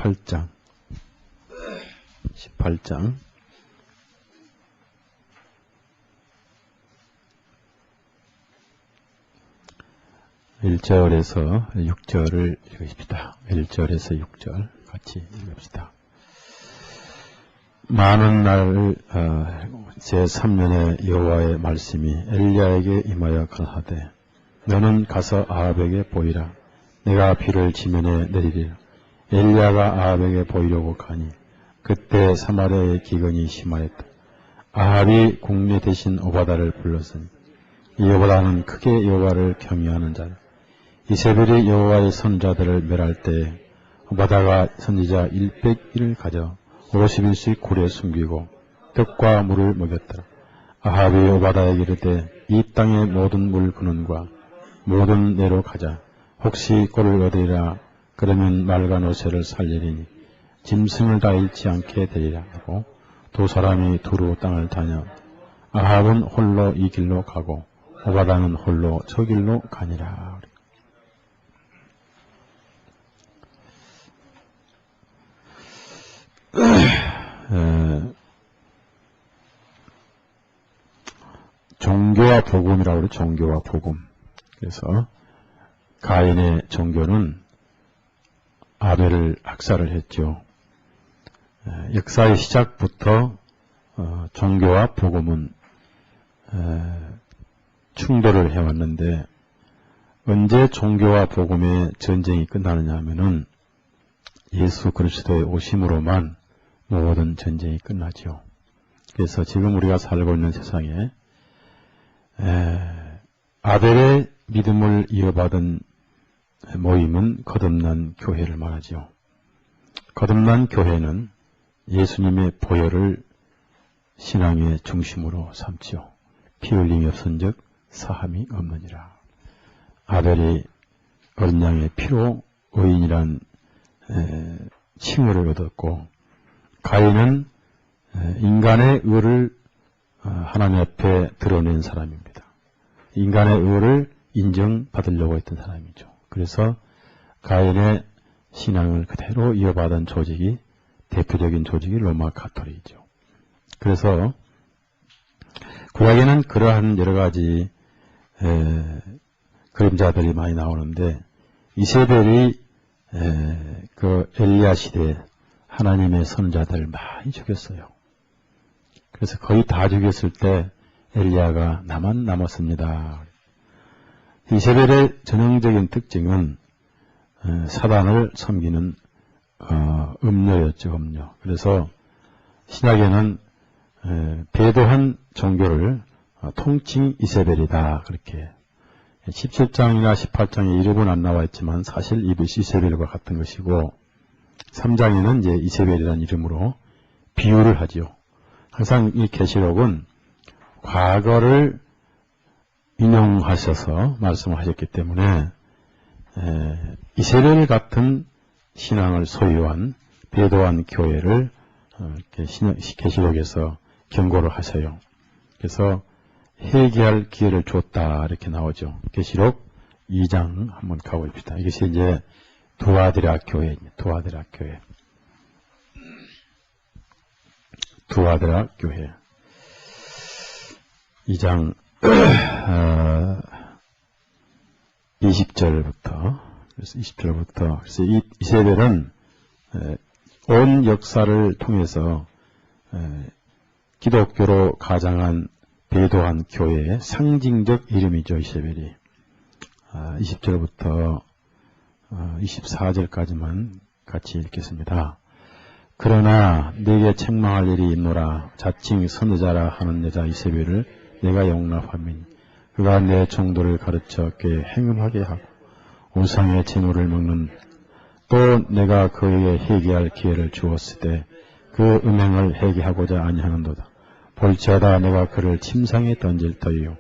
18장 1절에서 6절을 읽읍시다. 1절에서 6절 같이 읽읍시다. 많은 날 제3년에 여호와의 말씀이 엘리야에게 임하여 가라사대 너는 가서 아합에게 보이라. 내가 비를 지면에 내리리라. 엘리야가 아합에게 보이려고 가니 그때 사마리아의 기근이 심하였다. 아합이 국리 대신 오바다를 불렀으니 이 오바다는 크게 여호와를 경외하는 자라. 이세벨이 여호와의 선자들을 멸할 때에 오바다가 선지자 100일을 가져 50일씩 굴에 숨기고 떡과 물을 먹였더라. 아합이 오바다에게 이르되 이 땅의 모든 물 근원과 모든 내로 가자. 혹시 꼴을 얻으리라. 그러면 말과 노새를 살리리니 짐승을 다 잃지 않게 되리라 하고 두 사람이 두루 땅을 다녀 아합은 홀로 이 길로 가고 오바다는 홀로 저 길로 가니라. 종교와 복음이라고 그래요. 종교와 복음. 그래서 가인의 종교는 아벨을 학살을 했죠. 역사의 시작부터 종교와 복음은 충돌을 해왔는데 언제 종교와 복음의 전쟁이 끝나느냐 하면은 예수 그리스도의 오심으로만 모든 전쟁이 끝나죠. 그래서 지금 우리가 살고 있는 세상에 아벨의 믿음을 이어받은 모임은 거듭난 교회를 말하죠. 거듭난 교회는 예수님의 보혈을 신앙의 중심으로 삼지요. 피 흘림이 없은즉 사함이 없느니라. 아벨이 어린 양의 피로 의인이란 칭호를 얻었고 가인은 인간의 의를 하나님 앞에 드러낸 사람입니다. 인간의 의를 인정받으려고 했던 사람이죠. 그래서 가인의 신앙을 그대로 이어받은 조직이 대표적인 조직이 로마 가톨릭이죠. 그래서 구약에는 그러한 여러 가지 그림자들이 많이 나오는데 이세벨이 그 엘리야 시대에 하나님의 선자들을 많이 죽였어요. 그래서 거의 다 죽였을 때 엘리야가 나만 남았습니다. 이세벨의 전형적인 특징은 사단을 섬기는 음녀였죠. 음녀. 그래서 신약에는 배도한 종교를 통칭 이세벨이다. 그렇게 17장이나 18장에 이름은 안 나와 있지만 사실 이세벨과 같은 것이고 3장에는 이제 이세벨이라는 이름으로 비유를 하죠. 항상 이 계시록은 과거를 인용하셔서 말씀하셨기 때문에 이세벨 같은 신앙을 소유한 배도한 교회를 계시록에서 경고를 하세요. 그래서 회개할 기회를 줬다 이렇게 나오죠. 계시록 2장 한번 가봅시다. 이것이 이제 두아드라 교회입니다. 두아드라 교회. 두아드라 교회. 2장 20절부터 그래서 20절부터 그래서 이세벨은 온 역사를 통해서 기독교로 가장한 배도한 교회의 상징적 이름이죠. 이세벨이 20절부터 24절까지만 같이 읽겠습니다. 그러나 내게 책망할 일이 있노라. 자칭 선지자라 하는 여자 이세벨을 내가 용납하면 그가 내 종도를 가르쳐 꽤 행음하게 하고 우상의 재물을 먹는 또 내가 그에게 회개할 기회를 주었을 때 그 음행을 회개하고자 아니하는도다. 볼지어다 내가 그를 침상에 던질 터이요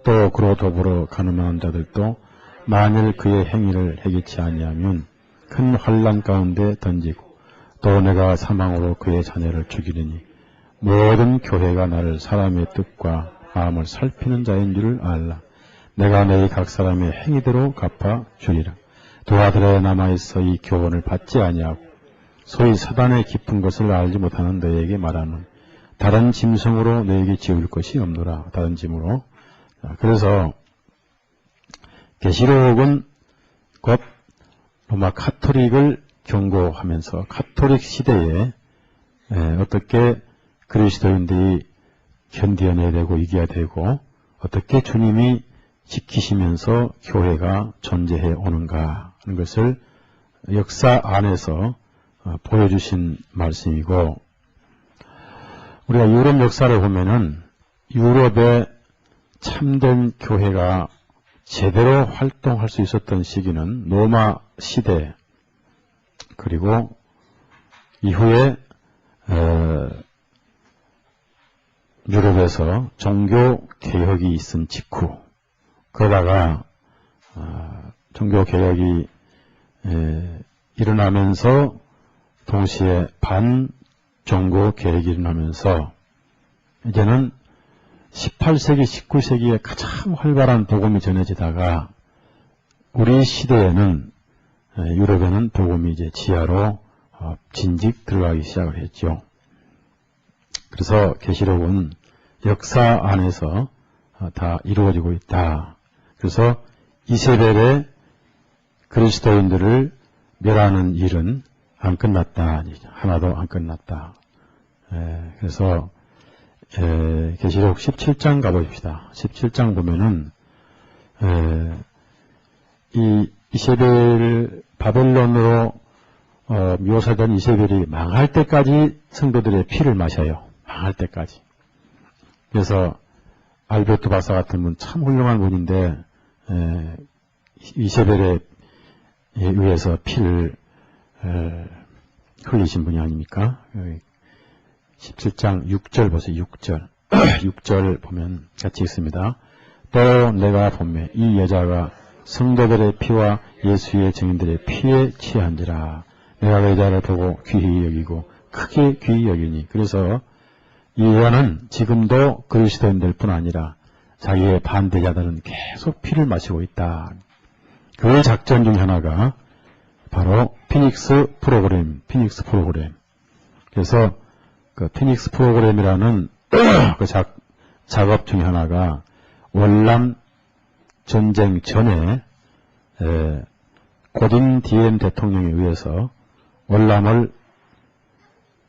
또 그로 더불어 가늠하는 자들도 만일 그의 행위를 해기치 아니하면 큰 환난 가운데 던지고 또 내가 사망으로 그의 자녀를 죽이리니 모든 교회가 나를 사람의 뜻과 마음을 살피는 자인 줄을 알라. 내가 너희 각 사람의 행위대로 갚아 주리라. 두 아들에 남아있어 이 교훈을 받지 아니하고 소위 사단의 깊은 것을 알지 못하는 너에게 말하는 다른 짐승으로 너에게 지을 것이 없노라. 다른 짐으로. 그래서 계시록은 곧 로마 카톨릭을 경고하면서 카톨릭 시대에 어떻게 그리스도인들이 견디어내야 되고 이겨야 되고 어떻게 주님이 지키시면서 교회가 존재해 오는가 하는 것을 역사 안에서 보여주신 말씀이고, 우리가 유럽 역사를 보면은 유럽의 참된 교회가 제대로 활동할 수 있었던 시기는 로마 시대, 그리고 이후에 유럽에서 종교 개혁이 있은 직후, 그러다가 종교 개혁이 일어나면서 동시에 반종교 개혁이 일어나면서 이제는 18세기, 19세기에 가장 활발한 복음이 전해지다가 우리 시대에는 유럽에는 복음이 이제 지하로 진직 들어가기 시작을 했죠. 그래서 계시록은 역사 안에서 다 이루어지고 있다. 그래서 이세벨의 그리스도인들을 멸하는 일은 안 끝났다. 하나도 안 끝났다. 그래서 계시록 17장 가보십시다. 17장 보면은 이 이세벨 바벨론으로 묘사된 이세벨이 망할 때까지 성도들의 피를 마셔요. 망할 때까지. 그래서 알베르토 박사 같은 분 참 훌륭한 분인데 이세벨에 의해서 피를 흘리신 분이 아닙니까? 17장 6절 보세요. 6절 6절 보면 같이 읽습니다. 또 내가 보매 이 여자가 성도들의 피와 예수의 증인들의 피에 취한지라. 내가 그 여자를 보고 귀히 여기고 크게 귀히 여기니. 그래서 이 여자는 지금도 그리스도인들 뿐 아니라 자기의 반대자들은 계속 피를 마시고 있다. 그 작전 중 하나가 바로 피닉스 프로그램. 그래서 그 피닉스 프로그램이라는 그 작업 중 하나가 월남 전쟁 전에 고딘 DM 대통령에 의해서 월남을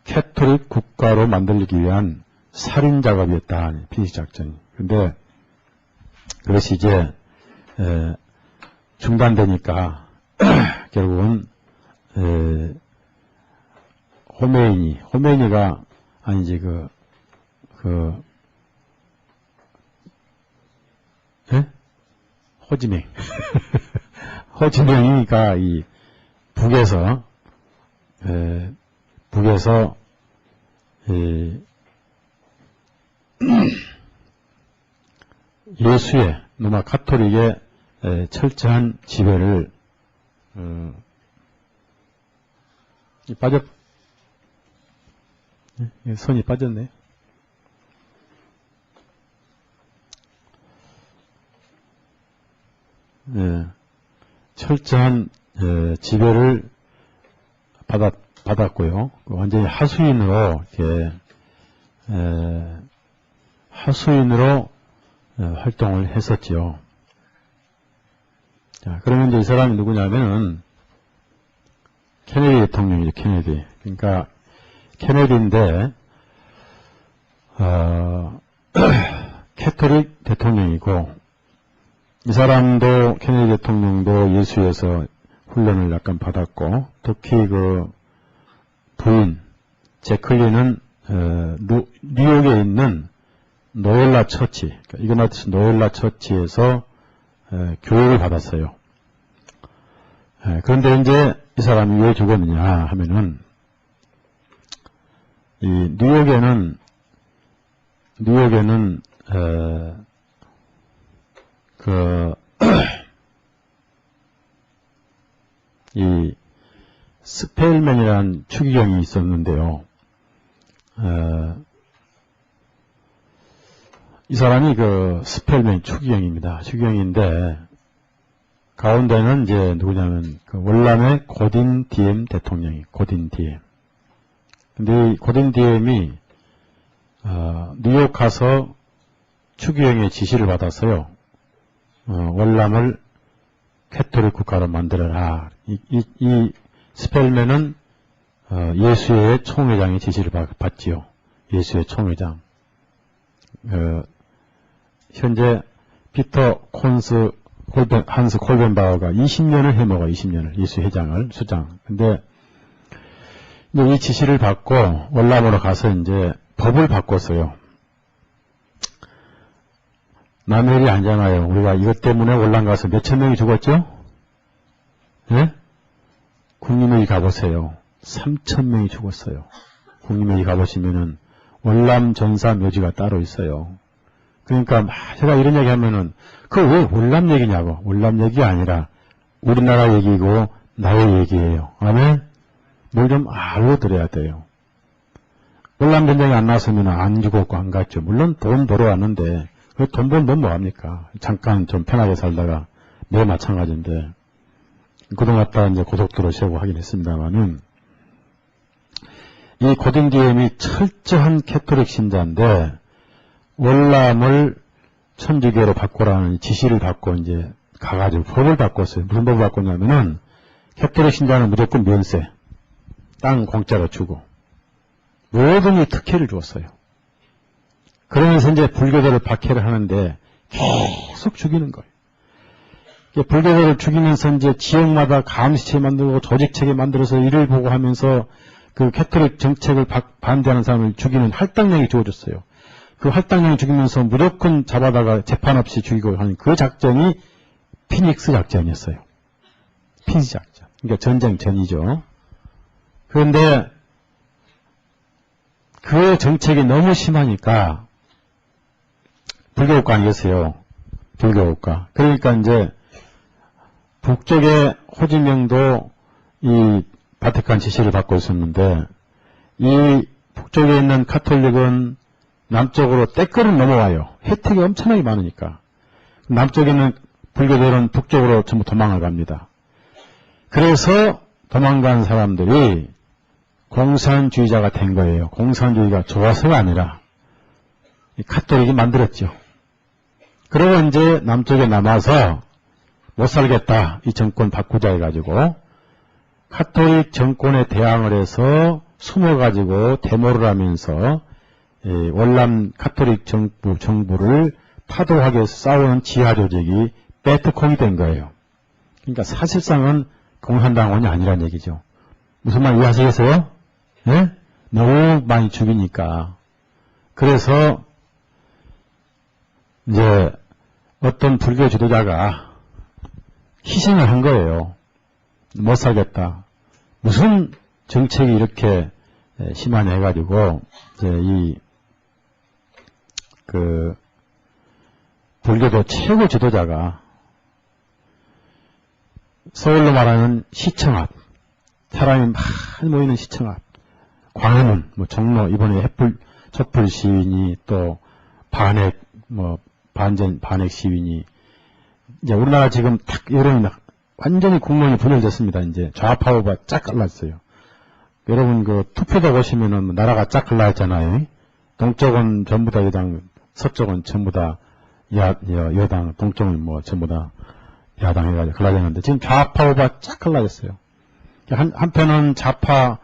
캐톨릭 국가로 만들기 위한 살인 작업이었다. 피닉스 작전이. 근데 그것이 이제 중단되니까 결국은 호메이니가 아니지 호지맹 호지맹이가 이 북에서 예수의 로마 카톨릭의 철저한 지배를 손이 빠졌네. 철저한 지배를 받았고요. 완전히 하수인으로 이렇게 활동을 했었지요. 자, 그러면 이제 이 사람이 누구냐면은 케네디 대통령이죠. 케네디. 그러니까 케네디인데 캐톨릭 대통령이고, 이 사람도 케네디 대통령도 예수에서 훈련을 약간 받았고, 특히 그 부인 제클린은 뉴욕에 있는 노엘라 처치, 그러니까 이그나티스 노엘라 처치에서 교육을 받았어요. 그런데 이제 이 사람이 왜 죽었느냐 하면은, 이 뉴욕에는 이 스펠맨이라는 추기경이 있었는데요. 이 사람이 그 스펠맨 추기경입니다. 추기경인데 가운데는 이제 누구냐면 그 월남의 고딘 DM 대통령이 고딘 DM. 근데 이 고든 디엠이 뉴욕 가서 추기경의 지시를 받아서요. 월남을 캐톨릭 국가로 만들어라. 이 스펠맨은 예수회의 총회장의 지시를 받지요. 예수회 총회장. 현재 피터 한스 콜벤바우가 20년을 해먹어, 20년을. 예수회장을, 수장. 근데, 이 지시를 받고, 월남으로 가서 이제 법을 바꿨어요. 남의 일이 아니잖아요. 우리가 이것 때문에 월남 가서 몇천 명이 죽었죠? 예? 국림회의 가보세요. 3,000명이 죽었어요. 국림회의 가보시면은, 월남 전사 묘지가 따로 있어요. 그러니까 제가 이런 얘기 하면은 그거 왜 월남 얘기냐고. 월남 얘기가 아니라 우리나라 얘기고 나의 얘기예요. 아멘? 뭘 좀 알고 들어야 돼요. 월남 전쟁이 안 났으면 안 죽었고 안 갔죠. 물론 돈 벌어 왔는데 돈 벌면 돈 뭐합니까? 잠깐 좀 편하게 살다가 내 마찬가지인데 그동 갔다 이제 고속도로 세우고 하긴 했습니다만은 이 고든 디엠이 철저한 캐톨릭 신자인데 월남을 천주교로 바꾸라는 지시를 받고 이제 가가지고 법을 바꿨어요. 무슨 법을 바꿨냐면은 캐톨릭 신자는 무조건 면세, 땅 공짜로 주고 모든 이 특혜를 주었어요. 그러면서 이제 불교도를 박해를 하는데 계속 죽이는 거예요. 불교도를 죽이면서 이제 지역마다 감시체 만들고 조직체계 만들어서 일을 보고 하면서 그 캐톨릭 정책을 반대하는 사람을 죽이는 할당량이 주어졌어요. 그 할당량을 죽이면서 무조건 잡아다가 재판 없이 죽이고 하는 그 작전이 피닉스 작전이었어요. 피닉스 작전. 그러니까 전쟁 전이죠. 그런데 그 정책이 너무 심하니까 불교국가 아니겠어요. 불교국가. 그러니까 이제 북쪽의 호지명도 이 바티칸 지시를 받고 있었는데 이 북쪽에 있는 카톨릭은 남쪽으로 떼끌은 넘어와요. 혜택이 엄청나게 많으니까. 남쪽에 있는 불교들은 북쪽으로 전부 도망을 갑니다. 그래서 도망간 사람들이 공산주의자가 된 거예요. 공산주의가 좋아서가 아니라 카톨릭이 만들었죠. 그리고 이제 남쪽에 남아서 못 살겠다. 이 정권 바꾸자 해가지고 카톨릭 정권에 대항을 해서 숨어가지고 데모를 하면서 월남 카톨릭 정부를 타도하게 싸우는 지하 조직이 베트콩이 된 거예요. 그러니까 사실상은 공산당원이 아니란 얘기죠. 무슨 말 이해하시겠어요? 네? 너무 많이 죽이니까. 그래서 이제 어떤 불교 지도자가 희생을 한 거예요. 못 살겠다. 무슨 정책이 이렇게 심하냐 해가지고 이제 불교도 최고 지도자가 서울로 말하는 시청 앞, 사람이 많이 모이는 시청 앞, 광화문, 종로, 이번에 촛불 시위니 또 반핵, 반핵 시위니, 이제 우리나라 지금 딱 여론이 완전히 국론이 분열됐습니다. 이제 좌파 우파 쫙 갈랐어요. 여러분 투표도 보시면은 나라가 쫙 갈라졌잖아요. 동쪽은 전부 다 여당, 서쪽은 전부 다 여당, 동쪽은 전부 다 야당 해가지고 갈라졌는데 지금 좌파 우파 쫙 갈라졌어요. 한편은 좌파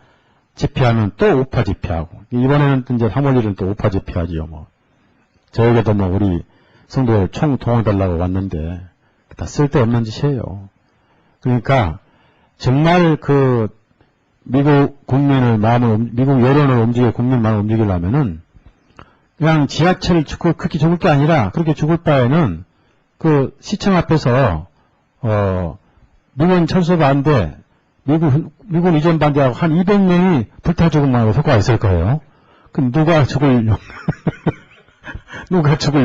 집회하면 또 우파 집회하고 이번에는 이제 3월 1일은 또 우파 집회하지요. 저에게도 우리 성도들 총 동원달라고 왔는데 다 쓸데없는 짓이에요. 그러니까 정말 미국 국민을 미국 여론을 국민 마음을 움직이려면은 그냥 지하철을 그렇게 죽을 게 아니라 그렇게 죽을 바에는 시청 앞에서 미군 철수 반대, 미군 이전 반대하고 한 200명이 불타 죽으면 효과가 있을 거예요. 그럼 누가 죽을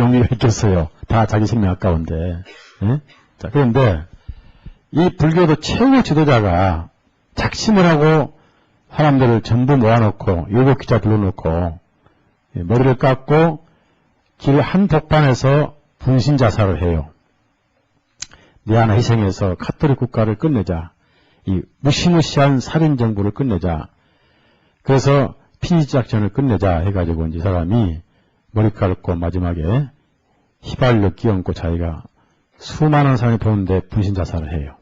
용기가 있겠어요. 다 자기 생명 아까운데. 예? 자, 그런데 이 불교도 최고 지도자가 작심을 하고 사람들을 전부 모아놓고 7기자 불러놓고 머리를 깎고 길 한복판에서 분신 자살을 해요. 내 하나 희생해서 카톨릭 국가를 끝내자. 이 무시무시한 살인 정부를 끝내자. 그래서 피니시 작전을 끝내자 해가지고 이제 사람이 머리 감고 마지막에 휘발유 끼얹고 자기가 수많은 사람이 보는데 분신 자살을 해요.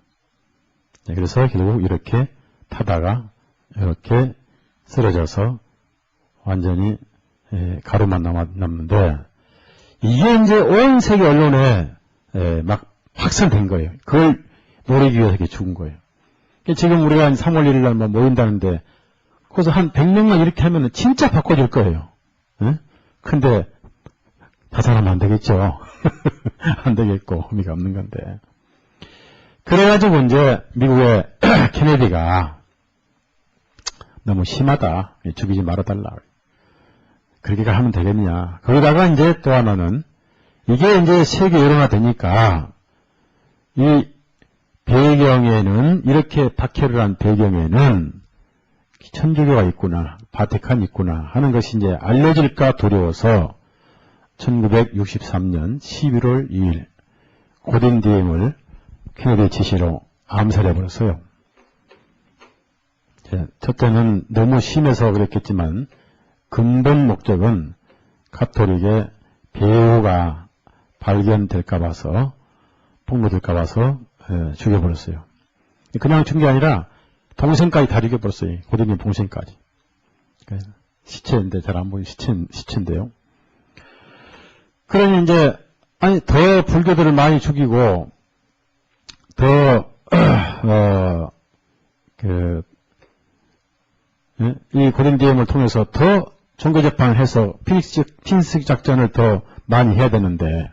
네, 그래서 결국 이렇게 타다가 이렇게 쓰러져서 완전히 가루만 남는데 이게 이제 온 세계 언론에 막 확산된 거예요. 그걸 노리기 위해서 이렇게 죽은 거예요. 지금 우리가 3월 1일 날 뭐 모인다는데 거기서 한 100명만 이렇게 하면은 진짜 바꿔줄 거예요. 예? 근데 자살하면 안 되겠죠. 안 되겠고 의미가 없는 건데. 그래가지고 이제 미국의 케네디가 너무 심하다. 죽이지 말아달라. 그렇게 하면 되겠냐. 거기다가 이제 또 하나는 이게 이제 세계 여론화 되니까 이 배경에는 이렇게 박해를 한 배경에는 천주교가 있구나, 바티칸이 있구나 하는 것이 이제 알려질까 두려워서 1963년 11월 2일 고딘 디엠을 케네디 지시로 암살해버렸어요. 첫째는 너무 심해서 그랬겠지만 근본 목적은 가톨릭의 배후가 발견될까 봐서 폭로될까 봐서 죽여버렸어요. 그냥 죽은 게 아니라 동생까지 다 죽여버렸어요. 고딩님 동생까지. 시체인데 잘 안 보이는 시체인데요. 그러니 이제 아니 더 불교들을 많이 죽이고 더 이 고딩 디엠을 통해서 더 종교 재판을 해서 피니시 작전을 더 많이 해야 되는데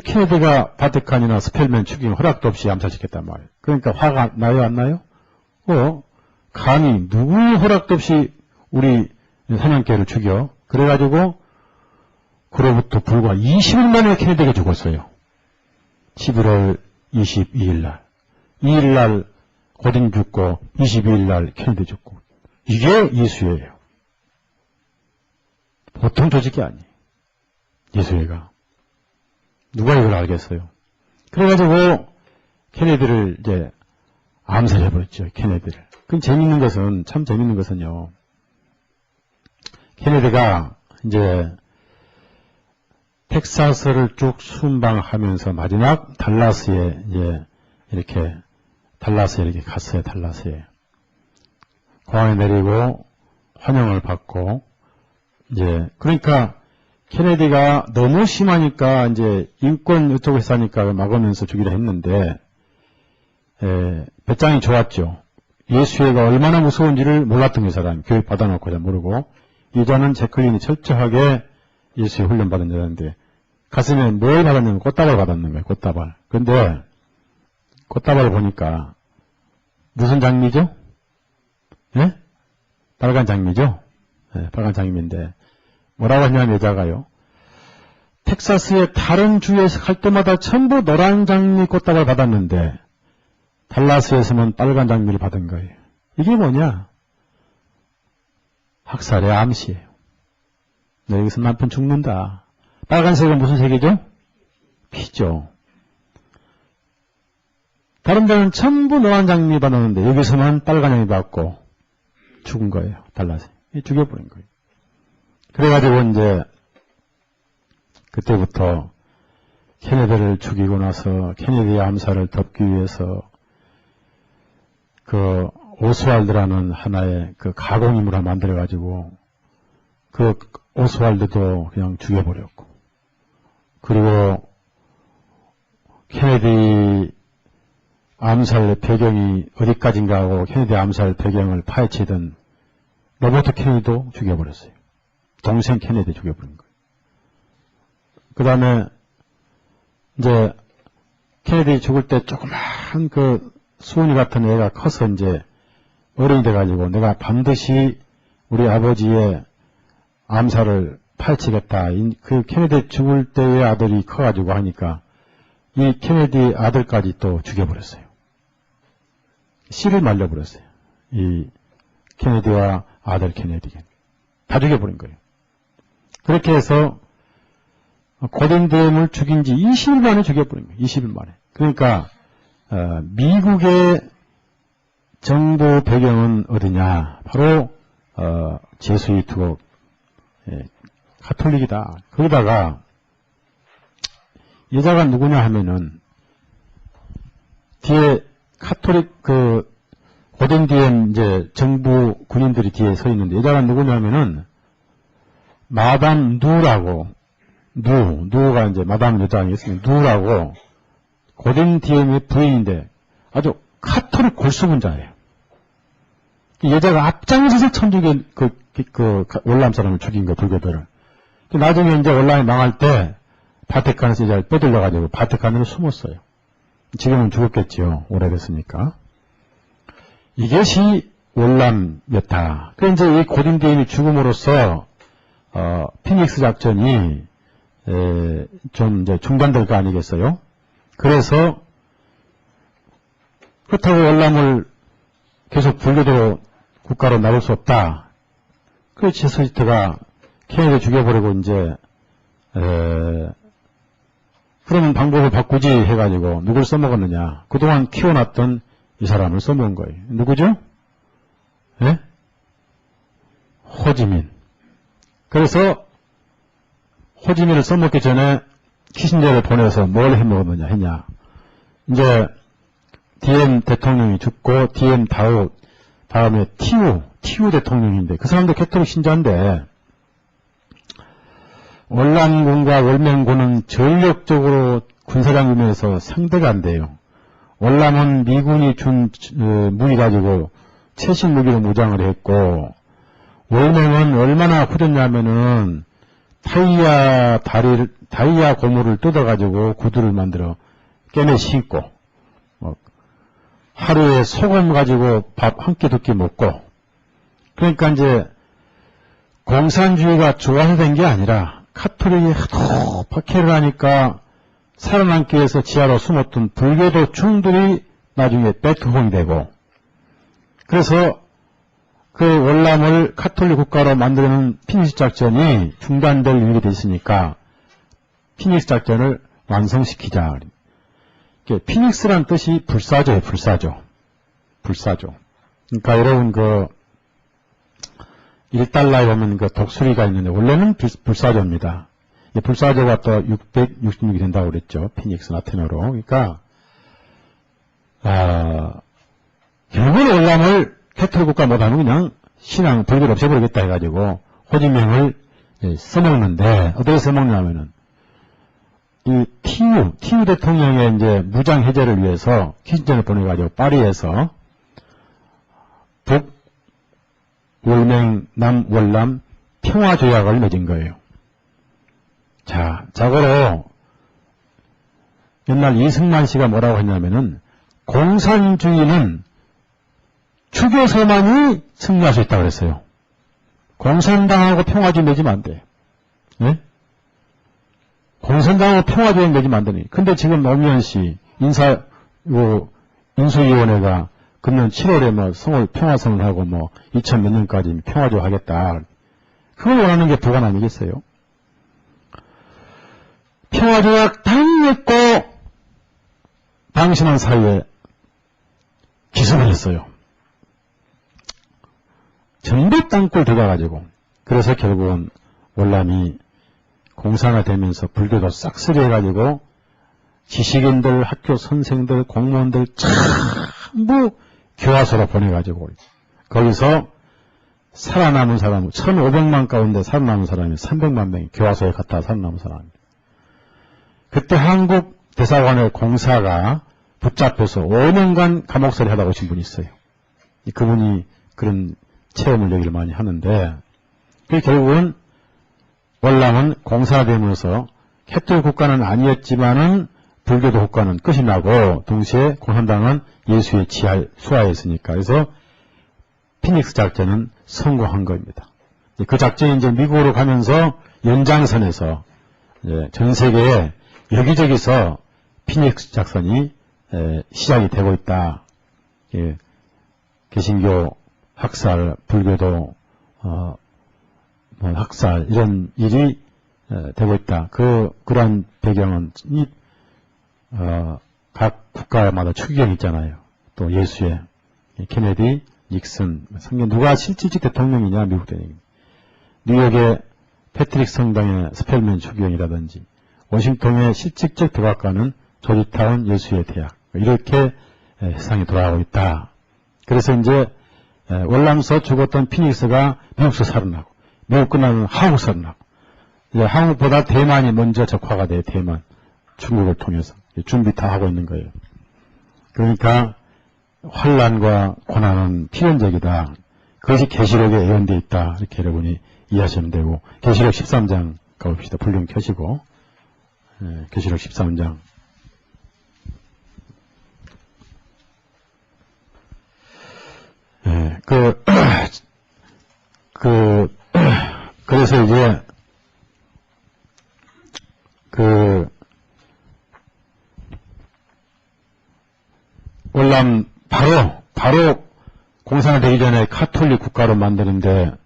케네디가 바티칸이나 스펠맨 죽이면 허락도 없이 암살시켰단 말이에요. 그러니까 화가 나요, 안 나요? 감히 누구 허락도 없이 우리 사냥개를 죽여. 그래가지고 그로부터 불과 20일 만에 케네디가 죽었어요. 11월 22일 날. 2일 날 고딩 죽고 22일 날 케네디 죽고. 이게 예수회예요. 보통 조직이 아니에요. 예수회가. 누가 이걸 알겠어요? 그래가지고 케네디를 이제 암살해버렸죠. 케네디를. 참 재밌는 것은요. 케네디가 이제 텍사스를 쭉 순방하면서 마지막 달라스에 이렇게 갔어요. 달라스에. 공항에 내리고 환영을 받고 그러니까 케네디가 너무 심하니까 이제 인권 이쪽에서 하니까 막으면서 죽이려 했는데 배짱이 좋았죠. 예수회가 얼마나 무서운지를 몰랐던 그 사람. 교육 받아놓고 잘 모르고 여자는 제클린이 철저하게 예수회 훈련받은 여자인데 가슴에 뭘 받았냐면 꽃다발 받았는 거예요. 꽃다발. 그런데 꽃다발을 보니까 무슨 장미죠? 예? 빨간 장미죠? 빨간 장미인데 뭐라고 하냐면 여자가요. 텍사스의 다른 주에서 갈 때마다 전부 노란 장미 꽃다발 받았는데 달라스에서는 빨간 장미를 받은 거예요. 이게 뭐냐? 학살의 암시예요. 여기서 남편 죽는다. 빨간색은 무슨 색이죠? 피죠. 다른 데는 전부 노란 장미 받았는데 여기서만 빨간 장미 받고 죽은 거예요. 달라스. 죽여버린 거예요. 그래가지고 이제 그때부터 케네디를 죽이고 나서 케네디의 암살을 덮기 위해서 그 오스왈드라는 하나의 그 가공인물을 만들어가지고 그 오스왈드도 그냥 죽여버렸고 그리고 케네디 암살 배경이 어디까지인가 하고 케네디 암살 배경을 파헤치던 로버트 케네디도 죽여버렸어요. 동생 케네디 죽여버린 거예요. 그 다음에 이제 케네디 죽을 때 조그만 그 수은이 같은 애가 커서 이제 어른이 돼가지고 내가 반드시 우리 아버지의 암살을 파헤치겠다. 그 케네디 죽을 때의 아들이 커가지고 하니까 이 케네디 아들까지 또 죽여버렸어요. 씨를 말려버렸어요. 이 케네디와 아들 케네디. 다 죽여버린 거예요. 그렇게 해서 고딩 디엠을 죽인 지 20일 만에 죽여버린 거예요. 20일 만에. 그러니까 미국의 정부 배경은 어디냐? 바로 제수이트고 가톨릭이다. 거기다가 여자가 누구냐 하면은 뒤에 카톨릭 고된 뒤에 이제 정부 군인들이 뒤에 서 있는데 여자가 누구냐 하면은 마담 누라고 누가 이제 마담 여자 아니겠습니까? 누라고 고된 뒤에 부인인데 아주 카톨릭 골수분자예요. 여자가 앞장서서 천주교 월남 사람을 죽인 거 불교들을. 나중에 이제 월남이 망할 때 바티칸에서 여자를 빼돌려가지고 바티칸으로 숨었어요. 지금은 죽었겠지요. 오래됐으니까. 이것이 월남이었다. 그 이제 이 고딩대인이 죽음으로써 피닉스 작전이 좀 이제 중단될 거 아니겠어요? 그래서 그렇다고 월남을 계속 불교도 국가로 나올 수 없다. 그 제수이트가 케네디 죽여버리고 이제 그러면 방법을 바꾸지 해가지고 누굴 써먹었느냐. 그동안 키워놨던 이 사람을 써먹은 거예요. 누구죠? 예? 호지민. 그래서 호지민을 써먹기 전에 키신저를 보내서 뭘 해먹었느냐 했냐. 이제 DM 대통령이 죽고 DM 다음에 티우 대통령인데 그 사람도 캐톨릭 신자인데 월남군과 월맹군은 전력적으로 군사장 면에서 상대가 안 돼요. 월남은 미군이 준 무기 가지고 최신 무기로 무장을 했고 월맹은 얼마나 후졌냐면은 타이야 고무를 뜯어가지고 구두를 만들어 깨매 신고 하루에 소금 가지고 밥 한 끼 두 끼 먹고 그러니까 이제 공산주의가 좋아서 된 게 아니라 카톨릭이 하도 박해를 하니까 살아남기 위해서 지하로 숨었던 불교도 중들이 나중에 백투홈이 되고 그래서 그 월남을 카톨릭 국가로 만드는 피닉스 작전이 중단될 일이 됐으니까 피닉스 작전을 완성시키자. 피닉스란 뜻이 불사조예요. 불사조. 그러니까 여러분 $1에 보면 독수리가 있는데 원래는 불사조입니다. 불사조가 또 666이 된다고 그랬죠. 피닉스 라틴어로. 그러니까 결국은 월남을 캐톨릭 국가 못하면 그냥 신앙 불교를 없애버리겠다 해가지고 호지명을 써먹는데 어떻게 써먹냐면은 이 티우 대통령의 이제 무장 해제를 위해서 키신저를 보내가지고 파리에서 월맹, 월남 평화조약을 맺은 거예요. 자, 자고로 옛날 이승만 씨가 뭐라고 했냐면은 공산주의는 추교서만이 승리할 수 있다고 그랬어요. 공산당하고 평화조약 맺으면 안 돼. 네? 공산당하고 평화조약 맺으면 안 되니. 근데 지금 노무현 씨 인수위원회가 금년 7월에 성을 평화선을 하고 2000 몇 년까지 평화조약 하겠다. 그걸 원하는 게 북한 아니겠어요? 평화조약 당했고 방심한 사이에 기습을 했어요. 전부 땅굴 들어가가지고. 그래서 결국은 월남이 공산화되면서 불교도 싹쓸이 해가지고 지식인들, 학교 선생들, 공무원들 전부 교화소로 보내가지고 거기서 살아남은 사람 1,500만 가운데 살아남은 사람이 300만 명이 교화소에 갔다 살아남은 사람입니다. 그때 한국 대사관의 공사가 붙잡혀서 5년간 감옥살이 하다 오신 분이 있어요. 그분이 그런 체험을 여기를 많이 하는데 결국은 월남은 공사되면서 캐톨릭 국가는 아니었지만은 불교도 국가는 끝이 나고 동시에 공산당은 예수의 수하에 있으니까 그래서 피닉스 작전은 성공한 겁니다. 그 작전이 이제 미국으로 가면서 연장선에서 전 세계에 여기저기서 피닉스 작전이 시작이 되고 있다. 개신교 학살, 불교도 학살 이런 일이 되고 있다. 그러한 배경은 각 국가마다 추기경이 있잖아요. 또 예수의 케네디, 닉슨, 상계 누가 실질적 대통령이냐, 미국 대통령. 뉴욕의 패트릭 성당의 스펠맨 추기경이라든지, 워싱턴의 실질적 백악관은 조지타운 예수의 대학. 이렇게 세상이 돌아가고 있다. 그래서 이제 월남서 죽었던 피닉스가 미국서 살아나고, 미국 끝나면 한국 살아나고, 이제 한국보다 대만이 먼저 적화가 돼, 대만. 중국을 통해서. 준비 다 하고 있는 거예요. 그러니까 환란과 고난은 필연적이다. 그것이 계시록에 예언되어 있다. 이렇게 여러분이 이해하시면 되고, 계시록 13장 가봅시다. 불륜 켜시고, 계시록 13장. 그래서 이제, 월남, 바로 공산화 되기 전에 카톨릭 국가로 만드는데,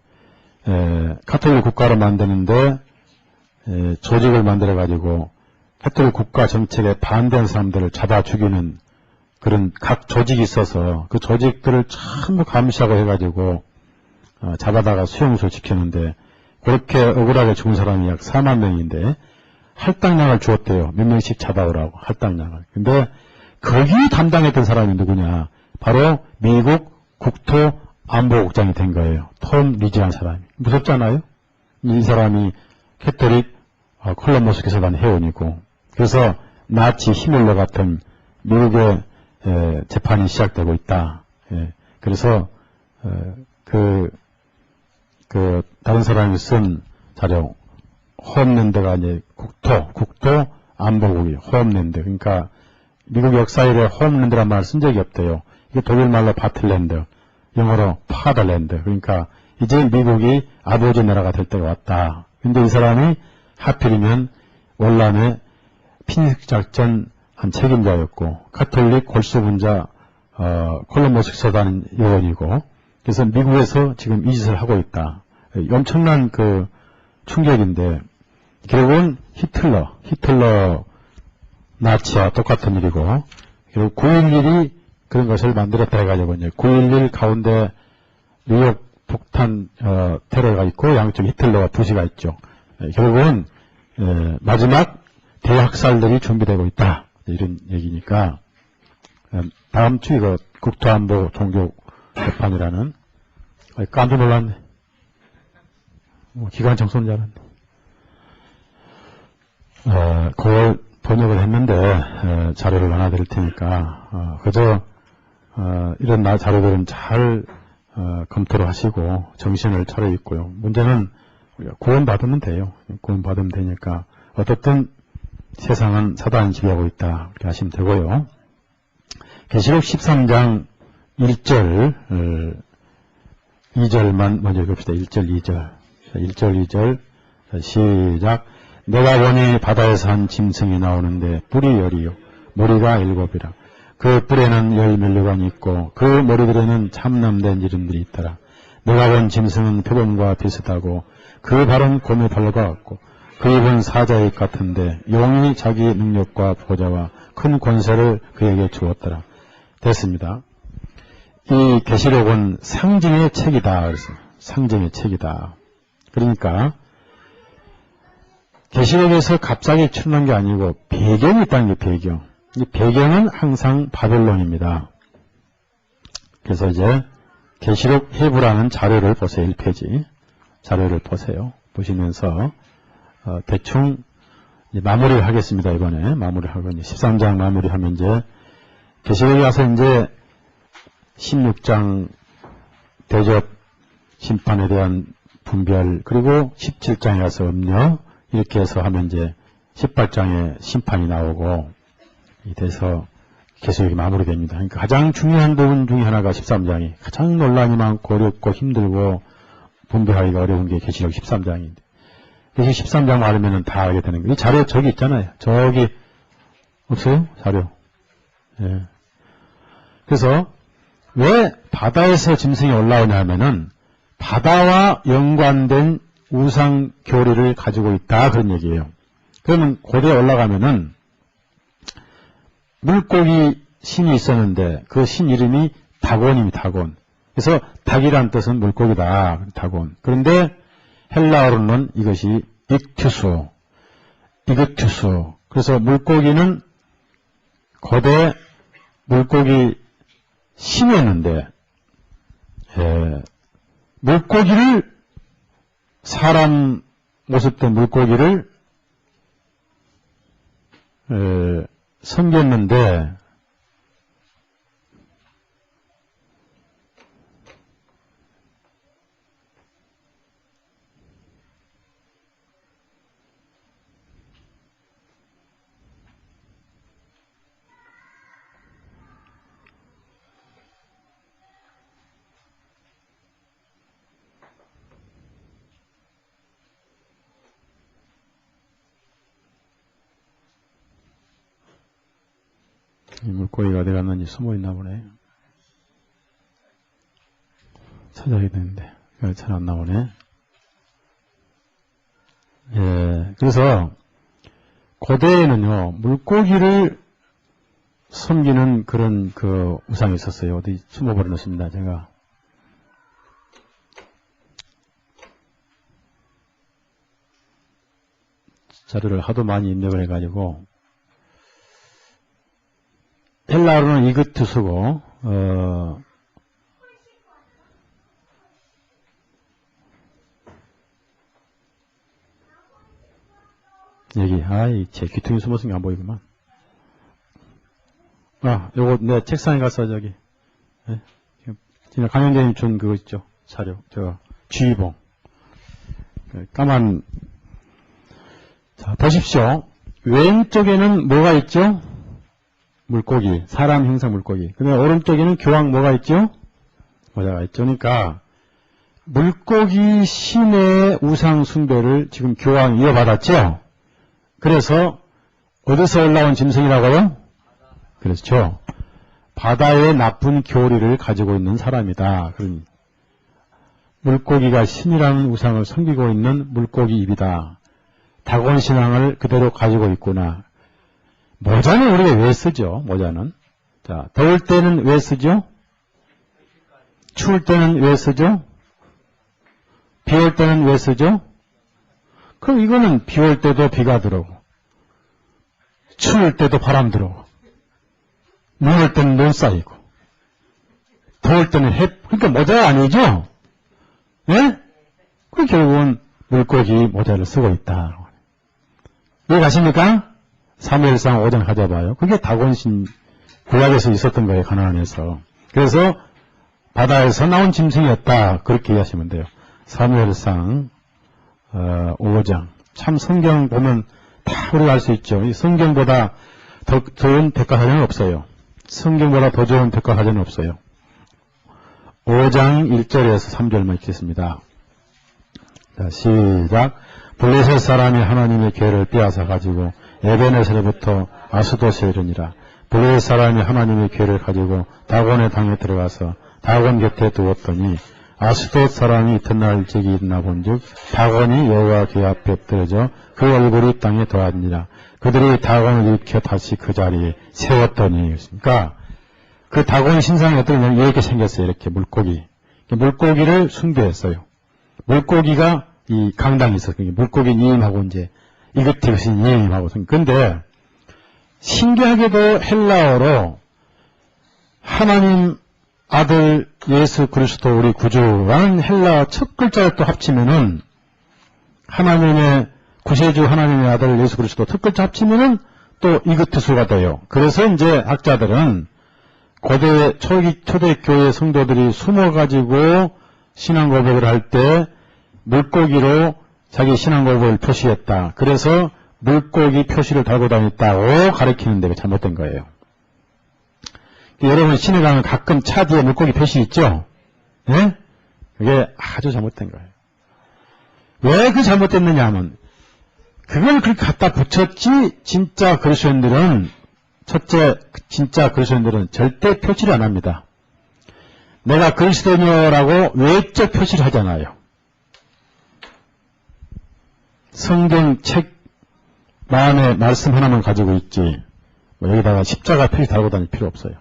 조직을 만들어가지고, 카톨릭 국가 정책에 반대하는 사람들을 잡아 죽이는 그런 각 조직이 있어서 그 조직들을 전부 감시하고 해가지고 잡아다가 수용소 시켰는데 그렇게 억울하게 죽은 사람이 약 4만 명인데 할당량을 주었대요. 몇 명씩 잡아오라고 할당량을. 근데 거기 담당했던 사람이 누구냐? 바로 미국 국토안보국장이 된 거예요. 톰 리즈라는 사람이. 무섭잖아요? 이 사람이 캐톨릭 콜럼버스 교사단 회원이고 그래서 나치 히밀러 같은 미국의 재판이 시작되고 있다. 그래서 다른 사람이 쓴 자료 홈랜드가 이제 국토 안보국이 홈랜드. 그러니까 미국 역사일에 홈랜드란 말을 쓴 적이 없대요. 이게 독일 말로 바틀랜드, 영어로 파더랜드. 그러니까 이제 미국이 아버지 나라가 될 때가 왔다. 근데 이 사람이 하필이면 월남의 피닉스 작전 한 책임자였고 카톨릭 골수분자 콜럼버스 교사단 요원이고 그래서 미국에서 지금 이 짓을 하고 있다. 엄청난 충격인데 결국은 히틀러 나치와 똑같은 일이고 그리고 9.11이 그런 것을 만들었다 해가지고 이제 9.11 가운데 뉴욕 폭탄 테러가 있고 양쪽 히틀러와 부시가 있죠. 결국은 마지막 대학살들이 준비되고 있다. 이런 얘기니까 다음 주 이거 국토안보 종교 재판이라는 깜짝 놀랐네. 기관총 쏜 줄 알았네. 그걸 번역을 했는데 자료를 하나 드릴 테니까 그저 이런 자료들은 잘 검토를 하시고 정신을 차려 있고요. 문제는 구원받으면 돼요. 구원받으면 되니까 어떻든 세상은 사단이 지배하고 있다. 이렇게 하시면 되고요. 계시록 13장 1절 2절만 먼저 읽읍시다. 1절 2절 1절 2절 시작. 내가 보니 바다에서 한 짐승이 나오는데 뿔이 10이요 머리가 7이라. 그 뿔에는 10면류관이 있고 그 머리들에는 참남된 이름들이 있더라. 내가 본 짐승은 표범과 비슷하고 그 발은 곰의 발과 같고 그 입은 사자의 입 같은데 용이 자기 능력과 보좌와 큰 권세를 그에게 주었더라. 됐습니다. 이 계시록은 상징의 책이다. 그래서 상징의 책이다. 그러니까 계시록에서 갑자기 출현한 게 아니고 배경이 있다는 게 배경. 이 배경은 항상 바벨론입니다. 그래서 이제 계시록 해부라는 자료를 보세요. 1페이지 자료를 보세요. 보시면서 대충 마무리를 하겠습니다. 이번에 마무리하고 이제 13장 마무리하면 이제 계시록에 가서 이제 16장 대접 심판에 대한 분별 그리고 17장에 가서 음료 이렇게 해서 하면 이제 18장에 심판이 나오고 돼서 계시록이 마무리됩니다. 그러니까 가장 중요한 부분 중에 하나가 13장이 가장 논란이 많고 어렵고 힘들고 분별하기가 어려운 게 계시록 13장인데 그래서 13장 말하면 다 알게 되는 거예요. 이 자료 저기 있잖아요. 저기 없어요? 자료. 예. 그래서 왜 바다에서 짐승이 올라오냐 하면은 바다와 연관된 우상 교리를 가지고 있다 그런 얘기예요. 그러면 고대에 올라가면은 물고기 신이 있었는데 그 신 이름이 다곤입니다. 다곤. 그래서 닭이란 뜻은 물고기다. 닭은. 그런데 헬라어로는 이것이 익투스. 그래서 물고기는 고대 물고기 신이었는데 물고기를 사람 모습된 물고기를 섬겼는데 이 물고기가 어디 갔는지 숨어 있나 보네. 찾아야 되는데 잘 안 나오네. 그래서 고대에는요 물고기를 섬기는 그런 그 우상이 있었어요. 어디 숨어버렸습니다. 제가 자료를 하도 많이 입력을 해가지고 헬라어로는 이그투스고 여기 제 귀퉁이 숨어서 안 보이구만. 요거 내 책상에 가서 저기 지금 강영재님 준 그거 있죠 자료 주의봉 까만. 자 보십시오. 왼쪽에는 뭐가 있죠? 물고기, 사람 형상 물고기. 그 다음에 오른쪽에는 교황 뭐가 있죠? 모자가 있죠. 그러니까 물고기 신의 우상 숭배를 지금 교황이 이어받았죠. 그래서 어디서 올라온 짐승이라고요? 그렇죠. 바다의 나쁜 교리를 가지고 있는 사람이다. 그런 물고기가 신이라는 우상을 섬기고 있는 물고기 입이다. 다곤 신앙을 그대로 가지고 있구나. 모자는 우리가 왜 쓰죠? 모자는. 자, 더울 때는 왜 쓰죠? 추울 때는 왜 쓰죠? 비 올 때는 왜 쓰죠? 그럼 이거는 비 올 때도 비가 들어오고, 추울 때도 바람 들어오고, 눈 올 때는 눈 쌓이고, 더울 때는 그러니까 모자가 아니죠? 예? 그 결국은 물고기 모자를 쓰고 있다. 왜 가십니까? 사무엘상 5장 가져봐요. 그게 다곤신 구약에서 있었던 거예요. 가나안에서. 그래서 바다에서 나온 짐승이었다. 그렇게 이해하시면 돼요. 사무엘상 5장. 참 성경 보면 다 우리가 알 수 있죠. 이 성경보다 더 좋은 백과사전은 없어요. 성경보다 더 좋은 백과사전은 없어요. 5장 1절에서 3절만 읽겠습니다. 자, 시작. 블레셋 사람이 하나님의 궤를 빼앗아 가지고 에베네셀부터 아스돗에 이르니라. 블레셋 사람이 하나님의 궤를 가지고 다곤의 당에 들어가서 다곤 곁에 두었더니 아스돗 사람이 이튿날 일찍이 일어나 본즉 다곤이 여호와 궤 앞에 떨어져 그 얼굴이 땅에 닿았니라. 그들이 다곤을 일으켜 다시 그 자리에 세웠더니. 그러니까 그 다곤 신상이 어떠냐면 이렇게 생겼어요. 이렇게 물고기를 숭배했어요. 물고기가 이 강당이 있었어요. 물고기 니임하고 이제 이그티그시 니임하고. 근데 신기하게도 헬라어로 하나님 아들 예수 그리스도 우리 구주라는 헬라어 첫 글자를 또 합치면은 하나님의 구세주 하나님의 아들 예수 그리스도 첫 글자 합치면은 또 이그투스가 돼요. 그래서 이제 학자들은 고대 초대교회 성도들이 숨어가지고 신앙 고백을 할 때 물고기로 자기 신앙 고백을 표시했다. 그래서 물고기 표시를 달고 다녔다고 가리키는데 잘못된 거예요. 여러분 시내 가면 가끔 차 뒤에 물고기 표시 있죠? 예? 그게 아주 잘못된 거예요. 왜 그 잘못됐느냐 하면 그걸 그렇게 갖다 붙였지 진짜 그리스도인들은 진짜 그리스도인들은 절대 표시를 안 합니다. 내가 그리스도인이라고 외적 표시를 하잖아요. 성경책 마음에 말씀 하나만 가지고 있지 여기다가 십자가 표시 달고 다닐 필요 없어요.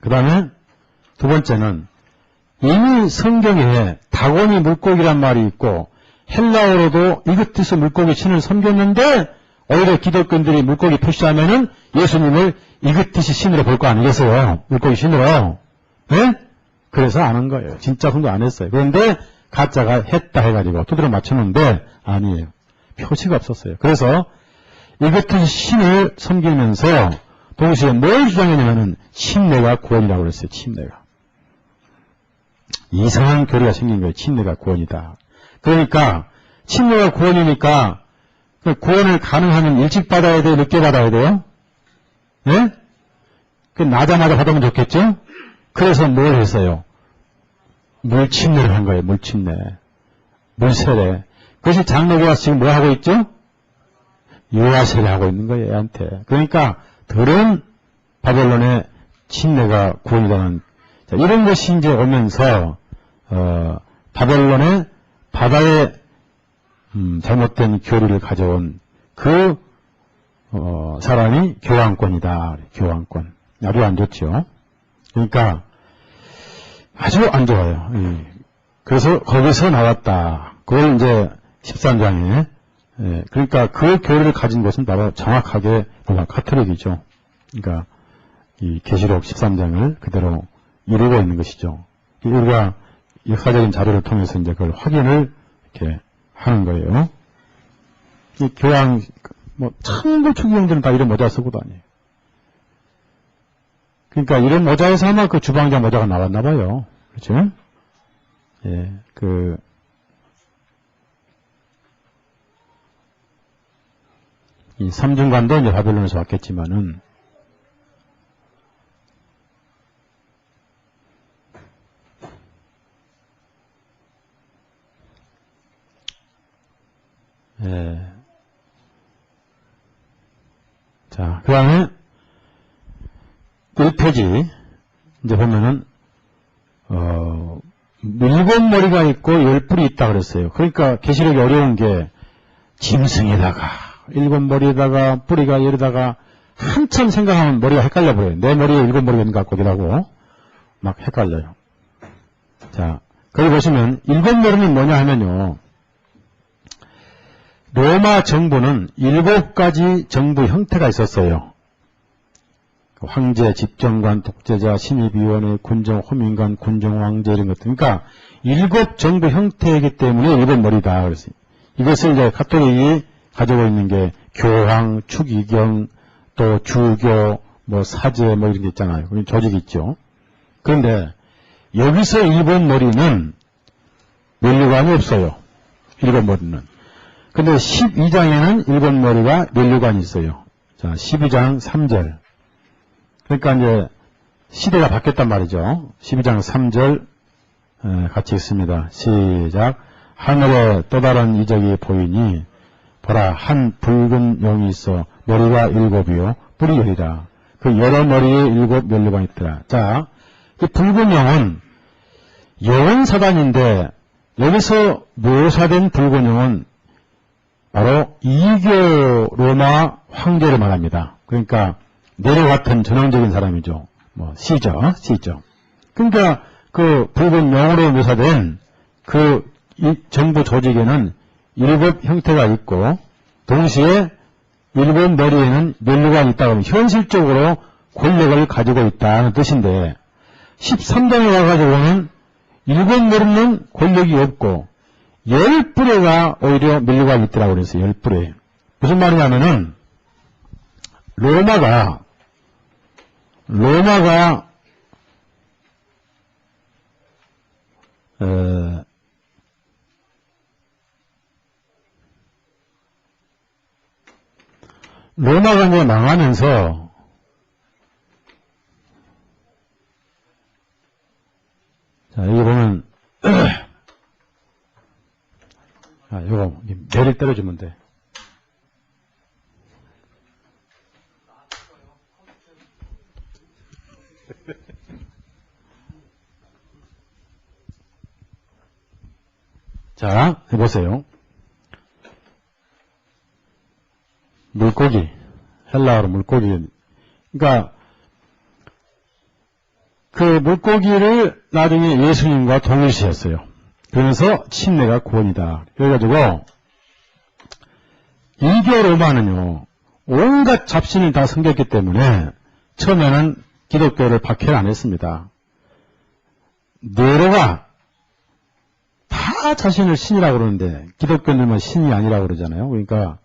그 다음에 두 번째는 이미 성경에 다곤이 물고기란 말이 있고 헬라어로도 이그티스 물고기 신을 섬겼는데 오히려 기독교인들이 물고기 표시하면은 예수님을 이그티스 신으로 볼 거 아니겠어요? 물고기 신으로. 네? 그래서 안 한 거예요. 진짜 성도 안 했어요. 그런데 가짜가 했다 해가지고 두드려 맞췄는데 아니에요. 표시가 없었어요. 그래서 이그티스 신을 섬기면서 동시에 뭘 주장했냐면은 침례가 구원이라고 그랬어요. 침례가. 이상한 교리가 생긴 거예요. 침례가 구원이다. 그러니까 침례가 구원이니까 구원을 가능하면 일찍 받아야 돼요? 늦게 받아야 돼요? 네? 나자마자 받으면 좋겠죠? 그래서 뭘 했어요? 물침례를 한 거예요. 물침례. 물세례. 그것이 장로교가 지금 뭐 하고 있죠? 유아세례 하고 있는 거예요. 애한테. 그러니까 더러운 바벨론의 침례가 구원이라는 이런 것이 이제 오면서 바벨론의 바다의 잘못된 교리를 가져온 그 사람이 교황권이다. 교황권. 아주 안 좋죠. 그러니까 아주 안 좋아요. 그래서 거기서 나왔다. 그걸 이제 13장에 그러니까 그 교리를 가진 것은 바로 정확하게 카톨릭이죠. 그러니까 이 계시록 13장을 그대로 이루고 있는 것이죠. 우리가 역사적인 자료를 통해서 이제 그걸 확인을 이렇게 하는 거예요. 이 교황, 참고 추기경들은 다 이런 모자 쓰고 다녀요. 그러니까 이런 모자에서 아마 그 주방장 모자가 나왔나 봐요. 그렇죠? 예, 이 삼중관도 이제 바벨론에서 왔겠지만은, 예. 자, 그 다음에 1페이지 이제 보면은 7머리가 있고 10뿔이 있다 그랬어요. 그러니까 계시록이 어려운 게 짐승에다가 7머리에다가 뿌리가 열에다가 한참 생각하면 머리가 헷갈려 버려요. 내 머리에 7머리가 있는 것 같기도 하고 막 헷갈려요. 자, 거기 보시면 7머리는 뭐냐 하면요. 로마 정부는 7가지 정부 형태가 있었어요. 황제, 집정관, 독재자, 신입위원회, 군정, 호민관, 군정, 왕제 이런 것들. 그러니까 7 정부 형태이기 때문에 7머리다. 그랬어요. 이것을 이제 가톨릭이 가지고 있는 게 교황, 추기경, 또 주교, 사제 이런 게 있잖아요. 조직이 있죠. 그런데 여기서 7머리는 면류관이 없어요. 7머리는. 근데 12장에는 7머리가 면류관이 있어요. 자, 12장 3절. 그러니까 이제 시대가 바뀌었단 말이죠. 12장 3절 같이 읽습니다. 시작. 하늘에 또 다른 이적이 보이니 보라 한 붉은 용이 있어 머리가 7이요 뿔이 10이라. 그 여러 머리에 7 면류관이 있더라. 자, 이 붉은 용은 영은 사단인데 여기서 묘사된 붉은 용은 바로 이교 로마 황제를 말합니다. 그러니까 네로 같은 전형적인 사람이죠. 시저. 그러니까 그 붉은 용으로 묘사된 그 정부 조직에는 7 형태가 있고 동시에 7 머리에는 면류관이 있다고 하면 현실적으로 권력을 가지고 있다는 뜻인데 13장에 와가지고는 7머리는 권력이 없고 10뿔에가 오히려 면류관이 있더라고 그랬어요. 10뿔에. 무슨 말이냐면은 로마가 이제 망하면서 자, 여기 보면 이거 매를 때려주면 돼. 자, 해보세요. 물고기, 헬라어로 물고기. 그러니까 그 물고기를 나중에 예수님과 동일시했어요. 그러면서 침례가 구원이다. 그래가지고 이교 로마는요, 온갖 잡신을 다 섬겼기 때문에 처음에는 기독교를 박해를 안 했습니다. 네로가 다 자신을 신이라고 그러는데 기독교인들만 신이 아니라고 그러잖아요. 그러니까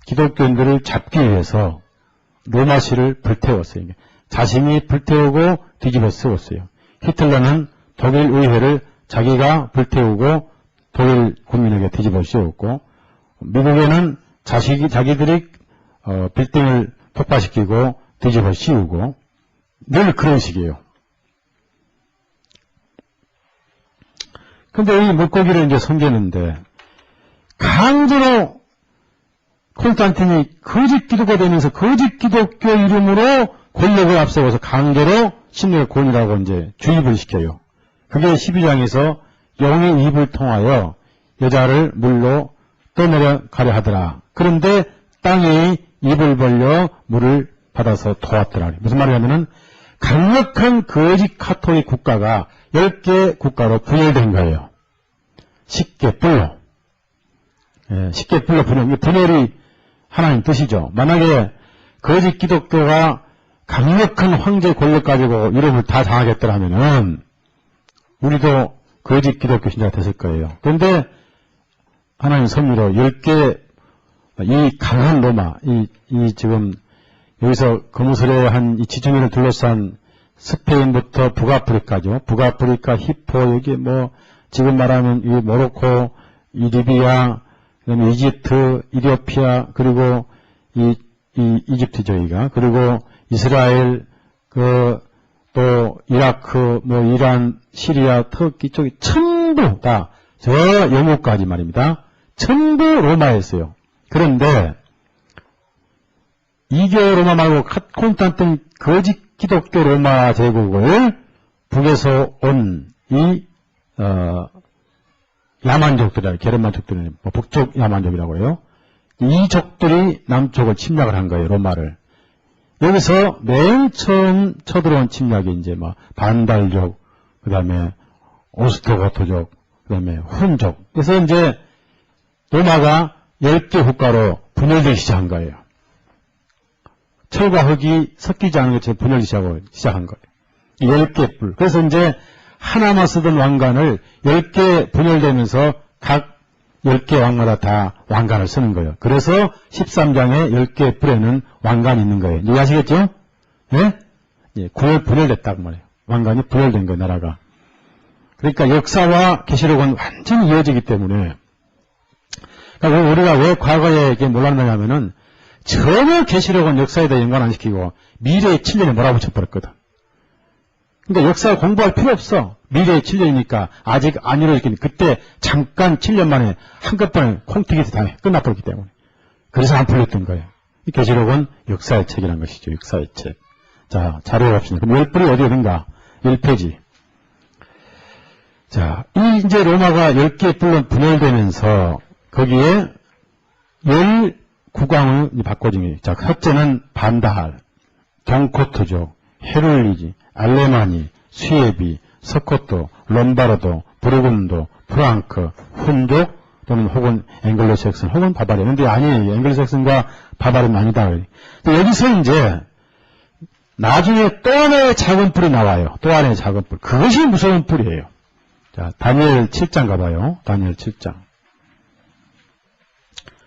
기독교인들을 잡기 위해서 로마시를 불태웠어요. 자신이 불태우고 뒤집어 쓰웠어요. 히틀러는 독일 의회를 자기가 불태우고 독일 국민에게 뒤집어 씌웠고, 미국에는 자기들이 빌딩을 폭파시키고 뒤집어 씌우고, 늘 그런 식이에요. 근데 이 물고기를 이제 섬기는데, 강제로 콘스탄틴이 거짓 기독교가 되면서 거짓 기독교 이름으로 권력을 앞세워서 강제로 침례 권이라고 이제 주입을 시켜요. 그게 12장에서 영의 입을 통하여 여자를 물로 떠내려가려 하더라. 그런데 땅이 입을 벌려 물을 받아서 도왔더라. 무슨 말이냐면은 강력한 거짓 카톨릭 국가가 10개 국가로 분열된 거예요. 쉽게 불로. 쉽게 불로 분열. 분열이 하나님 뜻이죠. 만약에 거짓 기독교가 강력한 황제 권력 가지고 이름을 다 장하겠더라 하면은 우리도 거짓 기독교 신자가 됐을 거예요. 그런데 하나님 섭리로 10개 이 강한 로마, 이 지금 여기서 거무스레한 이 지중해를 둘러싼 스페인부터 북아프리카죠. 북아프리카, 히포, 여기 뭐 지금 말하면 이 모로코, 이 리비아, 그다음에 이집트, 이디오피아, 그리고 이집트죠, 여기가. 그리고 이스라엘, 또 이라크, 뭐 이란, 시리아, 터키 쪽이 전부 다 저 영국까지 말입니다. 전부 로마였어요. 그런데 이교 로마 말고 콘스탄틴 거짓 기독교 로마 제국을 북에서 온 이 야만족들이라, 게르만족들은 뭐 북쪽 야만족이라고 해요. 이 적들이 남쪽을 침략을 한 거예요, 로마를. 여기서 맨 처음 쳐들어온 침략이 이제 뭐 반달족, 그 다음에 오스트고트족, 그 다음에 훈족. 그래서 이제 로마가 10개 국가로 분열되기 시작한 거예요. 철과 흙이 섞이지 않은 것처럼 분열되기 시작한 거예요. 10개 뿔. 그래서 이제 하나만 쓰던 왕관을 10개 분열되면서 각 10개 왕마다 다 왕관을 쓰는 거예요. 그래서 13장에 10개 뿔에는 왕관이 있는 거예요. 이해하시겠죠? 예? 예, 분열됐다고 말해요. 왕관이 분열된 거예요, 나라가. 그러니까 역사와 계시록은 완전히 이어지기 때문에, 그러니까 우리가 왜 과거에 이게 몰랐느냐면은 전혀 계시록은 역사에 대해 연관 안 시키고 미래의 7년에 몰아붙여버렸거든. 그러니까 역사 공부할 필요 없어. 미래의 7년이니까 아직 안 이루어졌기 때문에 그때 잠깐 7년 만에 한꺼번에 콩튀기에서 다 끝나버렸기 때문에. 그래서 안 풀렸던 거예요. 이 계시록은 역사의 책이라는 것이죠. 역사의 책. 자, 자료 봅시다. 그럼 10불이 어디 어딘가? 1페이지. 자, 이제 로마가 10개의 뿔로 분열되면서 거기에 19광을 바꿔준 거예요. 자, 첫째는 반다할, 경코트족, 헤룰리지, 알레마니, 수에비, 서코토, 롬바르도, 부르군도, 프랑크, 훈족 또는 혹은 앵글로색슨 혹은 바바리아. 근데 아니에요. 앵글로색슨과 바바리아는 아니다. 여기서 이제 나중에 또 하나의 작은 뿔이 나와요. 또 하나의 작은 뿔. 그것이 무서운 뿔이에요. 자, 다니엘 7장 가봐요. 다니엘 7장.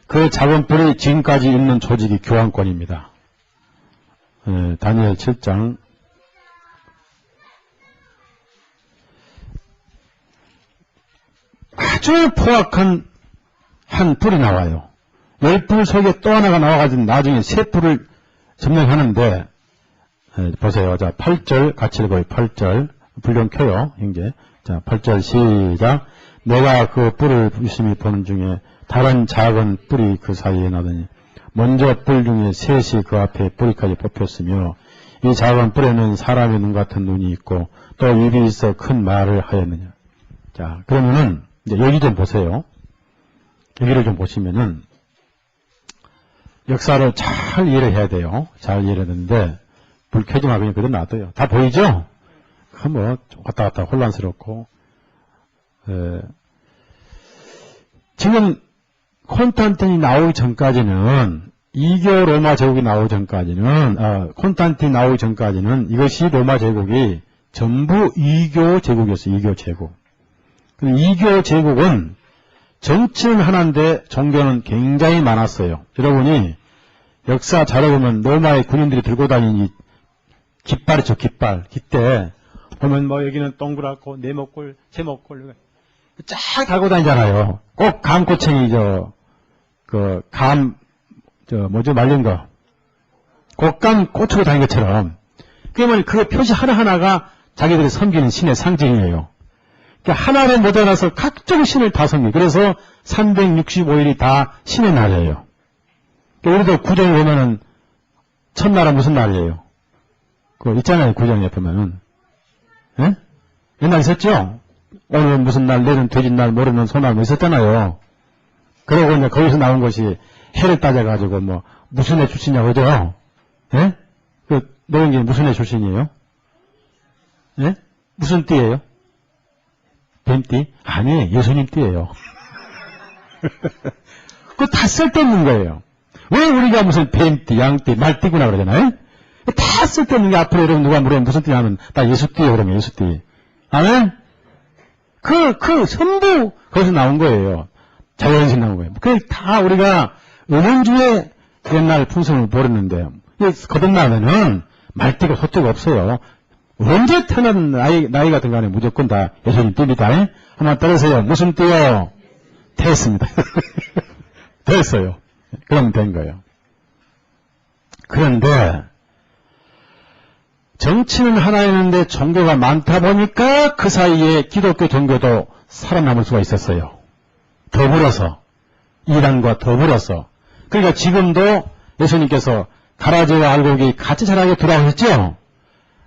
그 작은 뿔이 지금까지 있는 조직이 교황권입니다. 다니엘 7장. 아주 포악한 한 뿔이 나와요. 10뿔 속에 또 하나가 나와가지고 나중에 3뿔을 점령하는데, 보세요. 자, 8절 같이 읽어요. 8절. 불령 켜요, 형제. 자, 8절 시작. 내가 그 뿔을 유심히 보는 중에 다른 작은 뿔이 그 사이에 나더니 먼저 뿔 중에 셋이 그 앞에 뿌리까지 뽑혔으며 이 작은 뿔에는 사람의 눈 같은 눈이 있고 또 입이 있어 큰 말을 하였느냐. 자, 그러면은 이제 여기 좀 보세요. 여기를 좀 보시면은 역사를 잘 이해를 해야 돼요. 잘 이해를 하는데 불 켜지 말고 그냥 그대로 놔둬요. 다 보이죠? 뭐 왔다 갔다 혼란스럽고 지금 콘스탄틴이 나오기 전까지는 이교 로마 제국이 나오기 전까지는 콘스탄틴이 나오기 전까지는 이것이 로마 제국이 전부 이교 제국이었어요. 이교 제국. 이교 제국은 정치는 하나인데 종교는 굉장히 많았어요. 여러분이 역사 자료 보면 로마의 군인들이 들고 다니는 깃발 있죠. 깃발. 깃대 보면 뭐 여기는 동그랗고 네모꼴, 세모꼴 쫙 달고 다니잖아요. 꼭 감꼬챙이 말린 거. 곶감 꽂히고 다니는 것처럼. 그러면 그 표시 하나하나가 자기들이 섬기는 신의 상징이에요. 그러니까 하나를 못 알아서 각종 신을 다 섬기. 그래서 365일이 다 신의 날이에요. 그러니까 우리도 구정에 보면은 첫날은 무슨 날이에요? 그거 있잖아요. 구정에 보면은. 예? 옛날 있었죠? 오늘은 무슨 날, 내일은 돼지날, 모레는 소날 뭐 있었잖아요. 그러고 이제 거기서 나온 것이 해를 따져가지고 뭐 무슨 해 출신이냐고 그죠? 예? 그 노영기 무슨 해 출신이에요? 예? 무슨 띠예요? 뱀띠? 아니, 예수님 띠예요. 그거 다 쓸데없는 거예요. 왜 우리가 무슨 뱀띠, 양띠, 말띠구나 그러잖아요? 다 쓸데없는 게 앞으로 여러분 누가 물으면 무슨 띠 하면 나 예수띠예요 그러면 예수띠. 아멘? 전부 거기서 나온 거예요. 자연신 나온 거예요. 그게 다 우리가 은연중에 옛날 풍습을 버렸는데, 거듭나면은 말띠고 소띠가 없어요. 언제 태어난 나이 같은 간에 무조건 다 예수님 띠입니다. 한번 따라서요. 무슨 띠요? 됐습니다. 됐어요. 그러면 된 거예요. 그런데 정치는 하나였는데 종교가 많다 보니까 그 사이에 기독교 종교도 살아남을 수가 있었어요. 더불어서. 이란과 더불어서. 그러니까 지금도 예수님께서 가라지와 알곡이 같이 자라게 두라고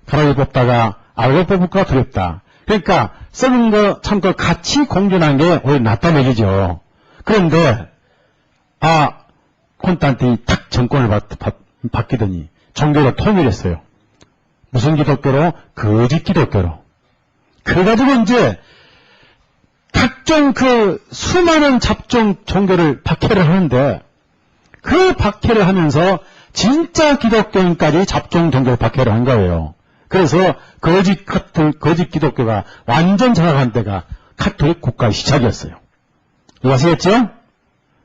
가라지 뽑다가 알곡 뽑을까 두렵다. 그러니까 썩은 거 참고 같이 공존한 게 오히려 낫다는 얘기죠. 그런데 콘스탄틴이 딱 정권을 바뀌더니 종교가 통일했어요. 무슨 기독교로? 거짓 기독교로. 그래가지고 이제 각종 수많은 잡종 종교를 박해를 하는데 그 박해를 하면서 진짜 기독교인까지 잡종 종교를 박해를 한 거예요. 그래서 거짓 기독교가 완전 장악한 때가 카톨릭 국가의 시작이었어요. 아시겠죠?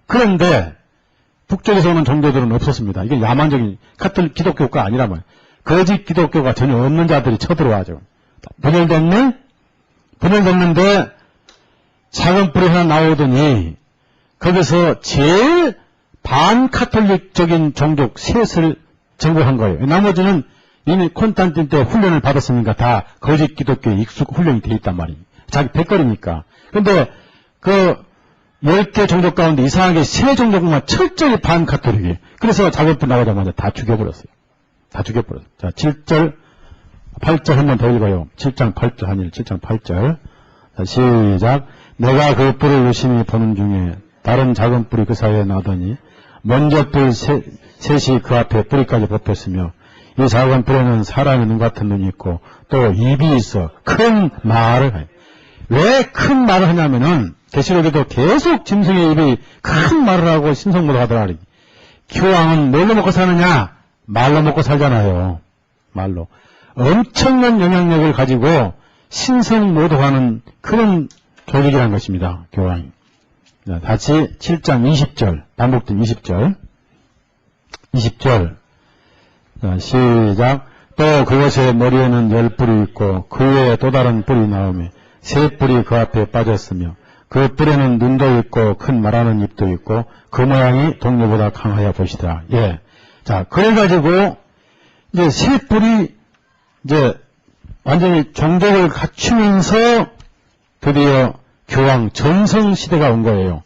그런데 북쪽에서 오는 종교들은 없었습니다. 이게 야만적인 카톨릭 기독교가 아니라면 거짓 기독교가 전혀 없는 자들이 쳐들어와죠. 분열됐는데 작은 뿔이 하나 나오더니 거기서 제일 반카톨릭적인 종족 셋을 정복한 거예요. 나머지는 이미 콘스탄틴 때 훈련을 받았으니까 다 거짓 기독교에 익숙 훈련이 돼 있단 말이에요. 자기 백걸이니까. 근데 10개 종족 가운데 이상하게 3종족만 철저히 반카톨릭이에요. 그래서 작은 뿔 나오자마자 다 죽여버렸어요. 자, 7절, 8절 한 번 더 읽어요. 7장 8절, 한일 7장 8절. 자, 시작. 내가 그 뿔을 유심히 보는 중에 다른 작은 뿔이 그 사이에 나더니 먼저 뿔 셋이 그 앞에 뿌리까지 뽑혔으며 이 작은 뿔에는 사람의 눈 같은 눈이 있고 또 입이 있어 큰 말을 해요. 왜 큰 말을 하냐면은 계시록에도 계속 짐승의 입이 큰 말을 하고 신성모독하더라. 교황은 뭘로 먹고 사느냐? 말로 먹고 살잖아요. 말로. 엄청난 영향력을 가지고 신성모독하는 그런 조직이라는 것입니다. 교황이. 자, 다시 7장 20절 반복된 20절 20절 자, 시작. 또 그것의 머리에는 10뿔이 있고 그 외에 또 다른 뿔이 나오며 3뿔이 그 앞에 빠졌으며 그 뿔에는 눈도 있고 큰 말하는 입도 있고 그 모양이 동료보다 강하여 보시더라. 예. 자, 그래가지고 이제 3뿔이 이제 완전히 종족을 갖추면서 드디어 교황 전성 시대가 온 거예요.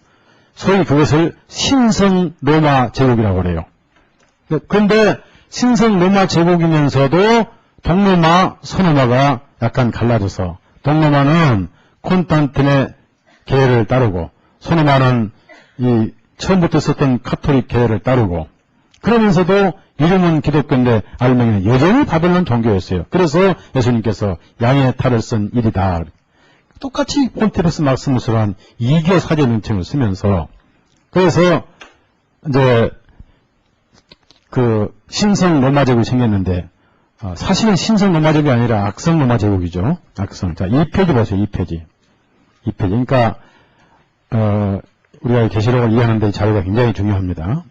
소위 그것을 신성 로마 제국이라고 그래요. 그런데 신성 로마 제국이면서도 동로마, 서로마가 약간 갈라져서 동로마는 콘스탄틴의 계열을 따르고 서로마는 이 처음부터 썼던 카톨릭 계열을 따르고 그러면서도 이름은 기독교인데 알맹이는 여전히 바벨론 종교였어요. 그래서 예수님께서 양의 탈을 쓴 일이다. 똑같이 폰티베스 막스무스란 이교 사제 명칭을 쓰면서 그래서 이제 그 신성 로마 제국이 생겼는데 사실은 신성 로마 제국이 아니라 악성 로마 제국이죠. 악성. 자, 2페이지 보세요. 2페이지. 그러니까 우리가 계시록을 이해하는 데 자료가 굉장히 중요합니다.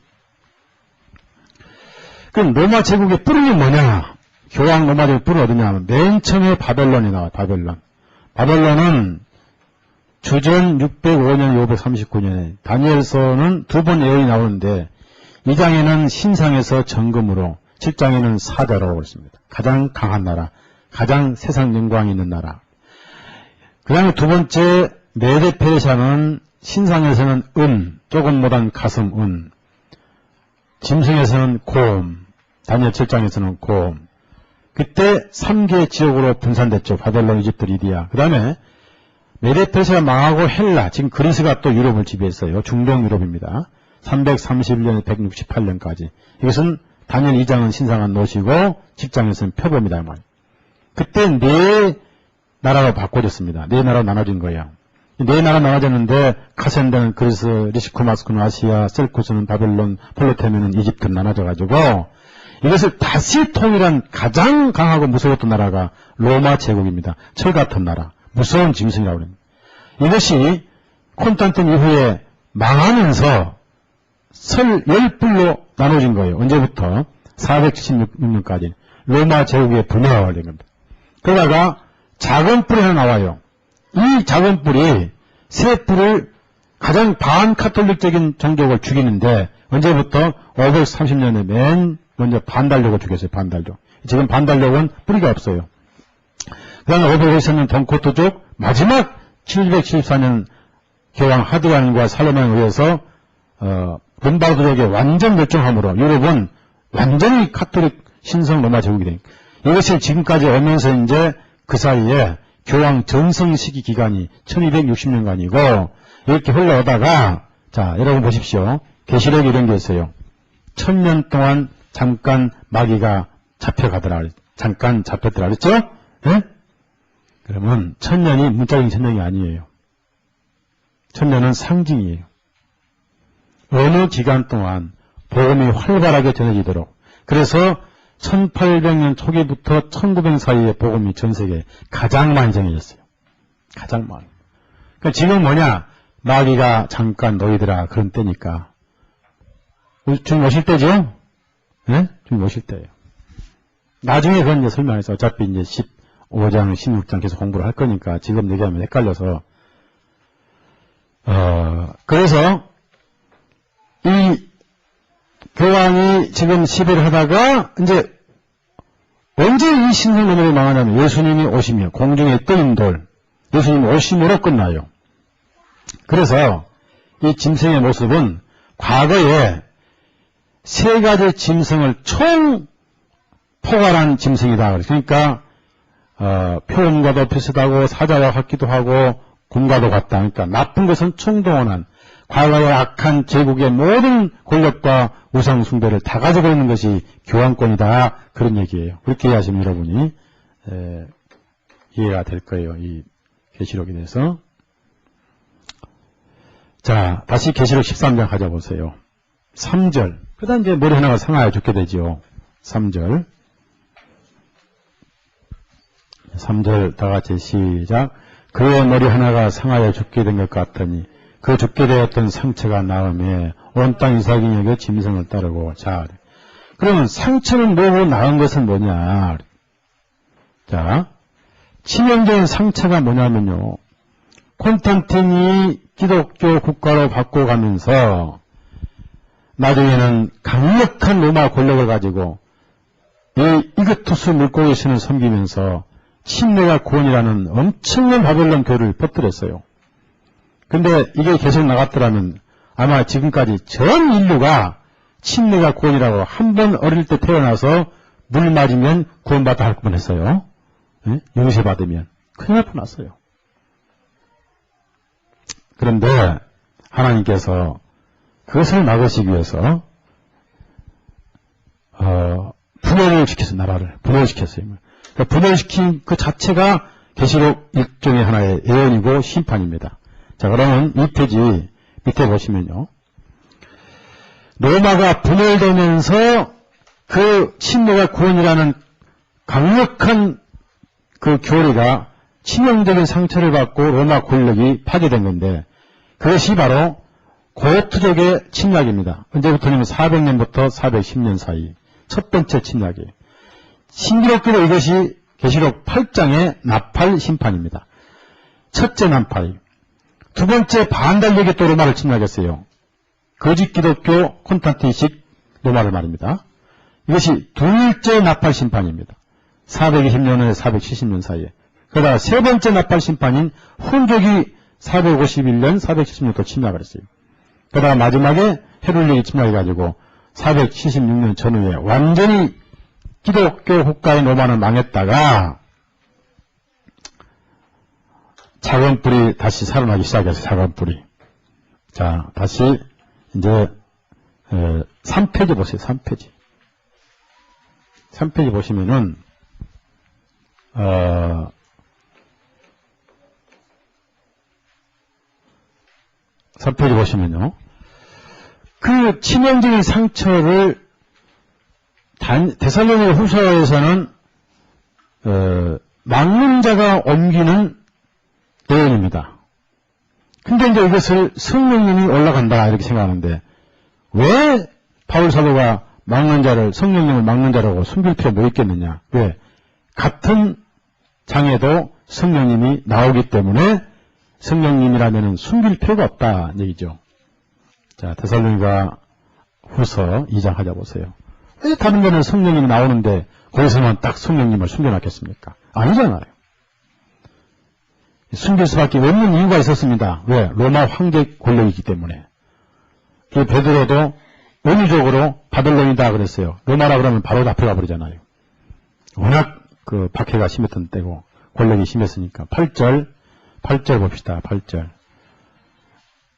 그럼 로마 제국의 뿌리는 뭐냐? 교황 로마 제국 뿌리는 어디냐 하면 맨 처음에 바벨론이 나와요. 바벨론. 바벨론은 주전 605년, 539년에 다니엘서는 두 번 예언이 나오는데 2장에는 신상에서 정금으로 7장에는 사자라고 했습니다. 가장 강한 나라, 가장 세상 영광이 있는 나라. 그 다음에 두 번째 메데 페르시아는 신상에서는 조금 못한 가슴 짐승에서는 곰, 다니엘 7장에서는 곰. 그때 3개 지역으로 분산됐죠. 바벨론, 이집트, 리디아. 그 다음에 메데 페르시아가 망하고 헬라, 지금 그리스가 또 유럽을 지배했어요. 중동 유럽입니다. 331년에서 168년까지. 이것은 다니엘 2장은 신상은 노시고 10장에서는 표범이다. 그때 네 나라로 바꿔졌습니다. 네 나라로 나눠진 거예요. 네 나라 나눠졌는데 카센데는 그리스, 리시코마스크는 아시아, 셀쿠스는 바벨론, 폴로테미는 이집트로 나눠져가지고 이것을 다시 통일한 가장 강하고 무서웠던 나라가 로마 제국입니다. 철 같은 나라, 무서운 짐승이라고 합니다. 이것이 콘스탄틴 이후에 망하면서 설 10불로 나눠진 거예요. 언제부터? 476년까지. 로마 제국의 분야가 된 겁니다. 그러다가 작은 뿔이 하나 나와요. 이 작은 뿔이 새 뿔을 가장 반카톨릭적인 종족을 죽이는데 언제부터? 530년에 맨 먼저 반달력을 죽였어요. 반달력. 지금 반달력은 뿌리가 없어요. 그 다음에 550년 동코트족, 마지막 774년 교황 하드란과 살로몬에 의해서 롬바르도족의 완전 멸종함으로 유럽은 완전히 카톨릭 신성 로마 제국이 되니까 이것이 지금까지 오면서 이제 그 사이에 교황 전성 시기 기간이 1260년간이고 이렇게 흘러오다가 자 여러분 보십시오. 계시록에 이런 게 있어요. 1000년 동안 잠깐 마귀가 잡혀가더라. 잠깐 잡혔더라. 그랬죠? 네? 그러면 1000년이 문자적인 1000년이 아니에요. 1000년은 상징이에요. 어느 기간 동안 복음이 활발하게 전해지도록. 그래서 1800년 초기부터 1900년 사이에 복음이 전 세계에 가장 많이 전해졌어요. 가장 많이. 그러니까 지금 뭐냐? 마귀가 잠깐 놓이더라. 그런 때니까. 지금 오실 때죠? 네? 지금 오실 때예요. 나중에 그건 이제 설명해서 어차피 이제 15장, 16장 계속 공부를 할 거니까 지금 얘기하면 헷갈려서. 그래서 이 교황이 지금 시비를 하다가 이제 언제 이 신성 로마가 망하냐면 예수님이 오시며 공중에 떠인 돌, 예수님이 오심으로 끝나요. 그래서 이 짐승의 모습은 과거에 세 가지 짐승을 총 포괄한 짐승이다. 그러니까 표범과도 비슷하고 사자와 같기도 하고 곰과도 같다. 그러니까 나쁜 것은 총동원한 과거의 악한 제국의 모든 권력과 우상 숭배를 다 가지고 있는 것이 교황권이다. 그런 얘기예요. 그렇게 이해하시면 여러분이 이해가 될 거예요. 이 계시록에 대해서. 자, 다시 계시록 13장 가져보세요. 3절. 그 다음 이제 머리 하나가 상하여 죽게 되죠. 3절. 3절 다 같이 시작. 그의 머리 하나가 상하여 죽게 된 것 같더니 그 죽게 되었던 상처가 나음에 온 땅 이삭인에게 짐승을 따르고. 자, 그러면 상처는 뭐고 나은 것은 뭐냐? 자, 치명적인 상처가 뭐냐면요. 콘스탄틴이 기독교 국가로 바꿔가면서 나중에는 강력한 로마 권력을 가지고 이 이그투스 물고기 신을 섬기면서 침례가 구원이라는 엄청난 바벨론 교를 퍼뜨렸어요. 근데 이게 계속 나갔더라면 아마 지금까지 전 인류가 침례가 구원이라고 한 번 어릴 때 태어나서 물 맞으면 구원받아 할 뻔했어요. 네? 용서받으면 큰일 날 뻔했어요. 그런데 하나님께서 그것을 막으시기 위해서 분열을 시켰어요. 나라를 분열시켰어요. 그러니까 분열시킨 그 자체가 계시록 일종의 하나의 예언이고 심판입니다. 자, 그러면 이 페이지 밑에 보시면요. 로마가 분열되면서 그 침례가 구원이라는 강력한 그 교리가 치명적인 상처를 받고 로마 권력이 파괴된 건데, 그것이 바로 고트족의 침략입니다. 언제부터냐면 400년부터 410년 사이 첫 번째 침략이에요. 신기록대로 이것이 계시록 8장의 나팔 심판입니다. 첫째 나팔. 두 번째 반달력이 또 로마를 침략했어요. 거짓 기독교 콘스탄틴식 로마를 말입니다. 이것이 둘째 나팔 심판입니다. 420년에서 470년 사이에. 그러다가 세 번째 나팔 심판인 훈족이 451년, 470년도 침략을 했어요. 그러다가 마지막에 헤룰릭이 침략해가지고 476년 전후에 완전히 기독교 국가인 로마는 망했다가 작은 뿔이 다시 살아나기 시작했어요. 작은 뿔이. 자, 다시 이제 3페이지 보세요. 3페이지. 3페이지 보시면은 3페이지 보시면요. 그 치명적인 상처를 데살로니가 후서에서는 막는 자가 옮기는 예언입니다. 근데 이제 이것을 성령님이 올라간다 이렇게 생각하는데, 왜 바울 사도가 막는 자를, 성령님을 막는 자라고 숨길 필요 뭐 있겠느냐? 왜? 같은 장에도 성령님이 나오기 때문에 성령님이라면 숨길 필요가 없다 얘기죠. 자, 데살로니가 후서 2장 하자 보세요. 왜 다른 데는 성령님이 나오는데 거기서만 딱 성령님을 숨겨놨겠습니까? 아니잖아요. 숨길 수밖에 없는 이유가 있었습니다. 왜? 로마 황제 권력이기 때문에. 그 베드로도 원유적으로 바벨론이다 그랬어요. 로마라 그러면 바로 잡혀가 버리잖아요. 워낙 그 박해가 심했던 때고 권력이 심했으니까. 8절 봅시다. 8절.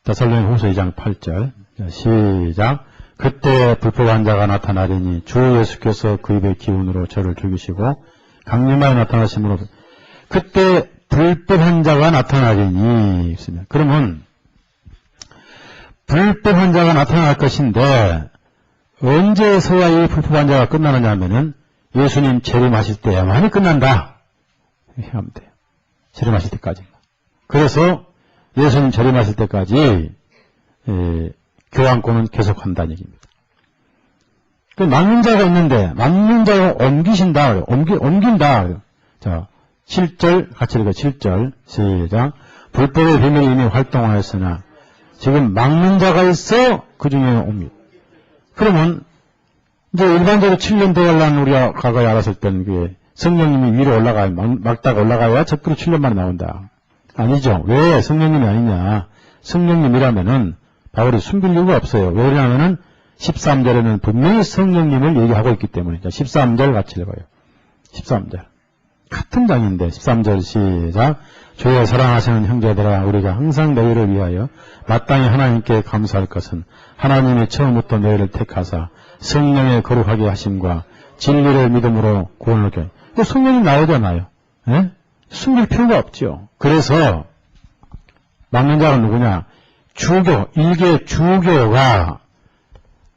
데살로니가 후서 2장 8절. 자, 시작. 그때 불법한 자가 나타나리니 주 예수께서 그 입의 기운으로 저를 죽이시고 강림하여 나타나심으로, 그때 불법한 자가 나타나리니. 그러면 불법한 자가 나타날 것인데 언제서야 이 불법한 자가 끝나느냐 하면은 예수님 재림하실 때야만이 끝난다. 이렇게 하면 돼요. 재림하실 때까지. 그래서 예수님 재림하실 때까지 교환권은 계속한다는 얘기입니다. 그 막는 자가 있는데 막는 자가 옮기신다. 옮긴다. 자, 7절 같이 읽어. 7절 시작. 불법의 비밀이 이미 활동하였으나 지금 막는 자가 있어 그 중에 옵니다. 그러면 이제 일반적으로 7년 대환란 우리가 과거에 알았을 때는 그게 성령님이 위로 올라가야, 막다가 올라가야 적그로 7년 만에 나온다. 아니죠. 왜 성령님이 아니냐. 성령님이라면은 바울이 숨길 이유가 없어요. 왜 그러냐면은 13절에는 분명히 성령님을 얘기하고 있기 때문에. 자, 13절 같이 읽어요. 13절. 같은 장인데 13절 시작. 주의 사랑하시는 형제들아, 우리가 항상 너희를 위하여 마땅히 하나님께 감사할 것은 하나님이 처음부터 너희를 택하사 성령의 거룩하게 하심과 진리를 믿음으로 구원을 얻게. 또 성령이 나오잖아요. 예? 숨길 필요가 없죠. 그래서 막는 자가 누구냐? 주교, 일개 주교가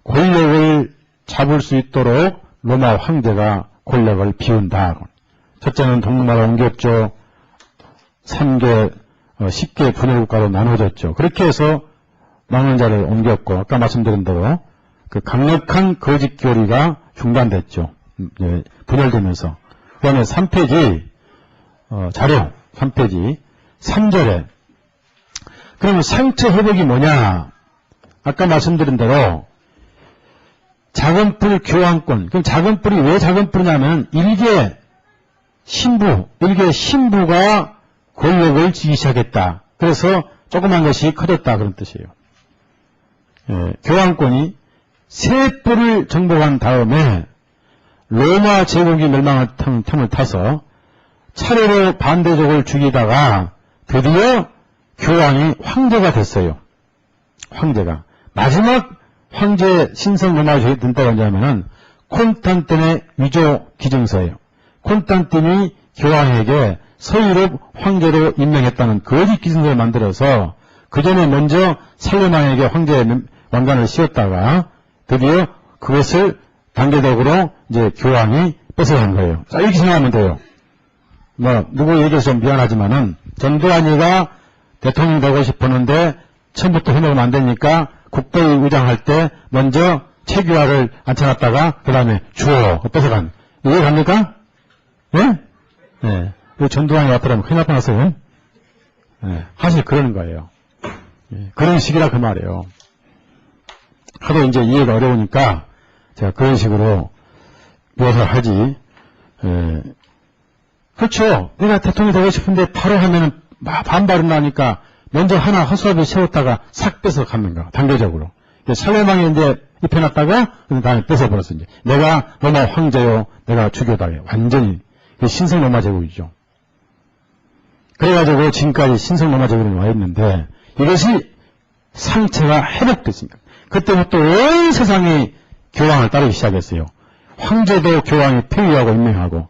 권력을 잡을 수 있도록 로마 황제가 권력을 비운다. 첫째는 동로마로 옮겼죠. 3개, 10개 분열국가로 나눠졌죠. 그렇게 해서 막는 자를 옮겼고, 아까 말씀드린 대로 그 강력한 거짓 교리가 중단됐죠. 분열되면서. 그 다음에 3페이지, 자료, 3페이지, 3절에. 그러면 상처 회복이 뭐냐? 아까 말씀드린 대로 작은 뿔 교환권. 그럼 작은 뿔이 왜 작은 뿔이냐면 일개 신부가 권력을 쥐기 시작했다. 그래서 조그만 것이 커졌다. 그런 뜻이에요. 교환권이 세 뿔을 정복한 다음에 로마 제국이 멸망할 틈을 타서 차례로 반대족을 죽이다가 드디어 교황이 황제가 됐어요. 황제가. 마지막 황제 신성 로마 제국이 된다고 하냐면은 콘스탄틴의 위조 기증서예요. 콘스탄틴이 교황에게 서유럽 황제로 임명했다는 거짓 기증서를 만들어서 그 전에 먼저 살레망에게 황제 왕관을 씌웠다가 드디어 그것을 단계적으로 이제 교황이 뺏어간 거예요. 자, 이렇게 생각하면 돼요. 누구 얘기해서 좀 미안하지만은 전두환이가 대통령 되고 싶었는데 처음부터 해먹으면 안 되니까 국회의 의장할 때 먼저 최규하를 앉혀놨다가 그 다음에 주어 뺏어간. 이해 갑니까? 예? 예. 전두환이 왔더라면 큰일 날 뻔했어요. 예. 사실 그러는 거예요. 예. 그런 식이라 그 말이에요. 하도 이제 이해가 어려우니까 제가 그런 식으로 무엇을 하지. 예. 그렇죠. 내가 대통령 되고 싶은데 바로 하면은 반발은 나니까 먼저 하나 허수아비 세웠다가 싹 뺏어 가는 거. 단계적으로. 살레망이 이제 입혀놨다가 그 다음에 뺏어버렸어. 이제 내가 로마 황제요. 내가 주교다요. 완전히 신성 로마 제국이죠. 그래가지고 지금까지 신성 로마 제국으로 와 있는데 이것이 상체가 회복됐습니다. 그때부터 온 세상이 교황을 따르기 시작했어요. 황제도 교황이 폐위하고 임명하고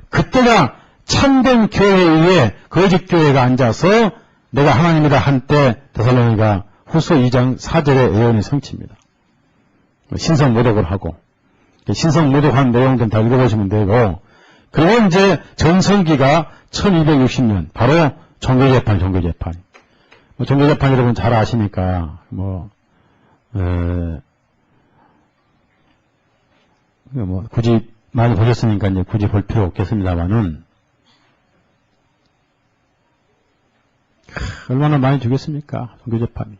그때가 참된 교회에 의해 거짓 교회가 앉아서 내가 하나님이다 한때 데살로니가 후서 2장 4절의 예언이 성취입니다. 신성 모독을 하고 신성 모독한 내용들은 다 읽어보시면 되고 그리고 이제 전성기가 1260년 바로 종교재판. 종교재판 여러분 잘 아시니까 굳이 많이 보셨으니까 이제 굳이 볼 필요 없겠습니다만은 얼마나 많이 주겠습니까? 종교재판이.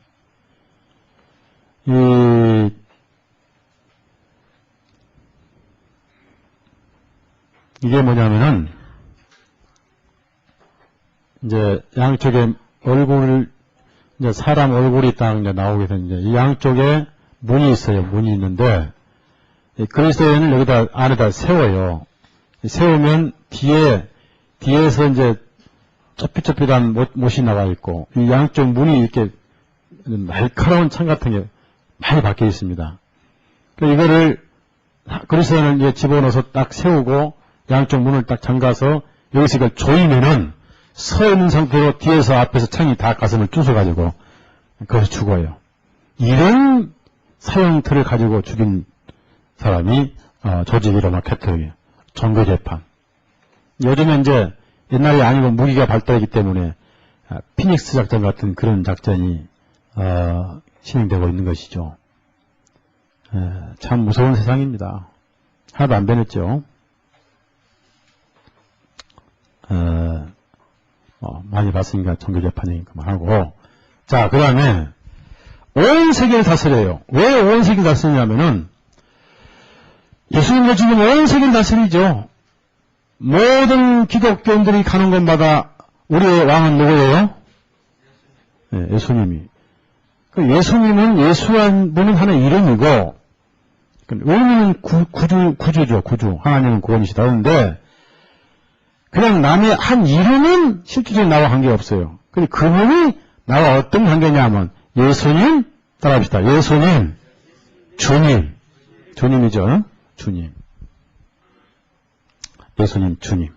이게 뭐냐면은, 이제 양쪽에 얼굴을, 이제 사람 얼굴이 딱 이제 나오게 된 이제 이 양쪽에 문이 있어요. 문이 있는데, 그리스도인을 여기다, 안에다 세워요. 세우면 뒤에서 이제 쩌삣쩌삣한 못이 나가 있고, 이 양쪽 문이 이렇게 날카로운 창 같은 게 많이 박혀 있습니다. 이거를 그리스도인을 이제 집어넣어서 딱 세우고 양쪽 문을 딱 잠가서 여기서 이걸 조이면은 서 있는 상태로 뒤에서 앞에서 창이 다 가슴을 뚫어가지고 거기서 죽어요. 이런 사형틀을 가지고 죽인 사람이 조직이 로마 캐톨릭이에요. 종교재판. 요즘에 이제 옛날이 아니고 무기가 발달했기 때문에 피닉스 작전 같은 그런 작전이 진행되고 있는 것이죠. 참 무서운 세상입니다. 하나도 안 변했죠. 많이 봤으니까 종교재판이 그만하고. 자, 그 다음에 온 세계를 다스려요. 왜 온 세계를 다스리냐면은 예수님도 지금 온 세계를 다스리죠. 모든 기독교인들이 가는 곳마다 우리의 왕은 누구예요? 네, 예수님이. 예수님은 예수한 분은 하나의 이름이고, 의미는 구주죠, 구주. 하나님은 구원이시다. 그런데, 그냥 남의 한 이름은 실질적으로 나와 관계없어요. 근데 그분이 나와 어떤 관계냐 하면, 예수님, 따라합시다. 예수님, 주님. 주님이죠. 주님. 예수님, 주님.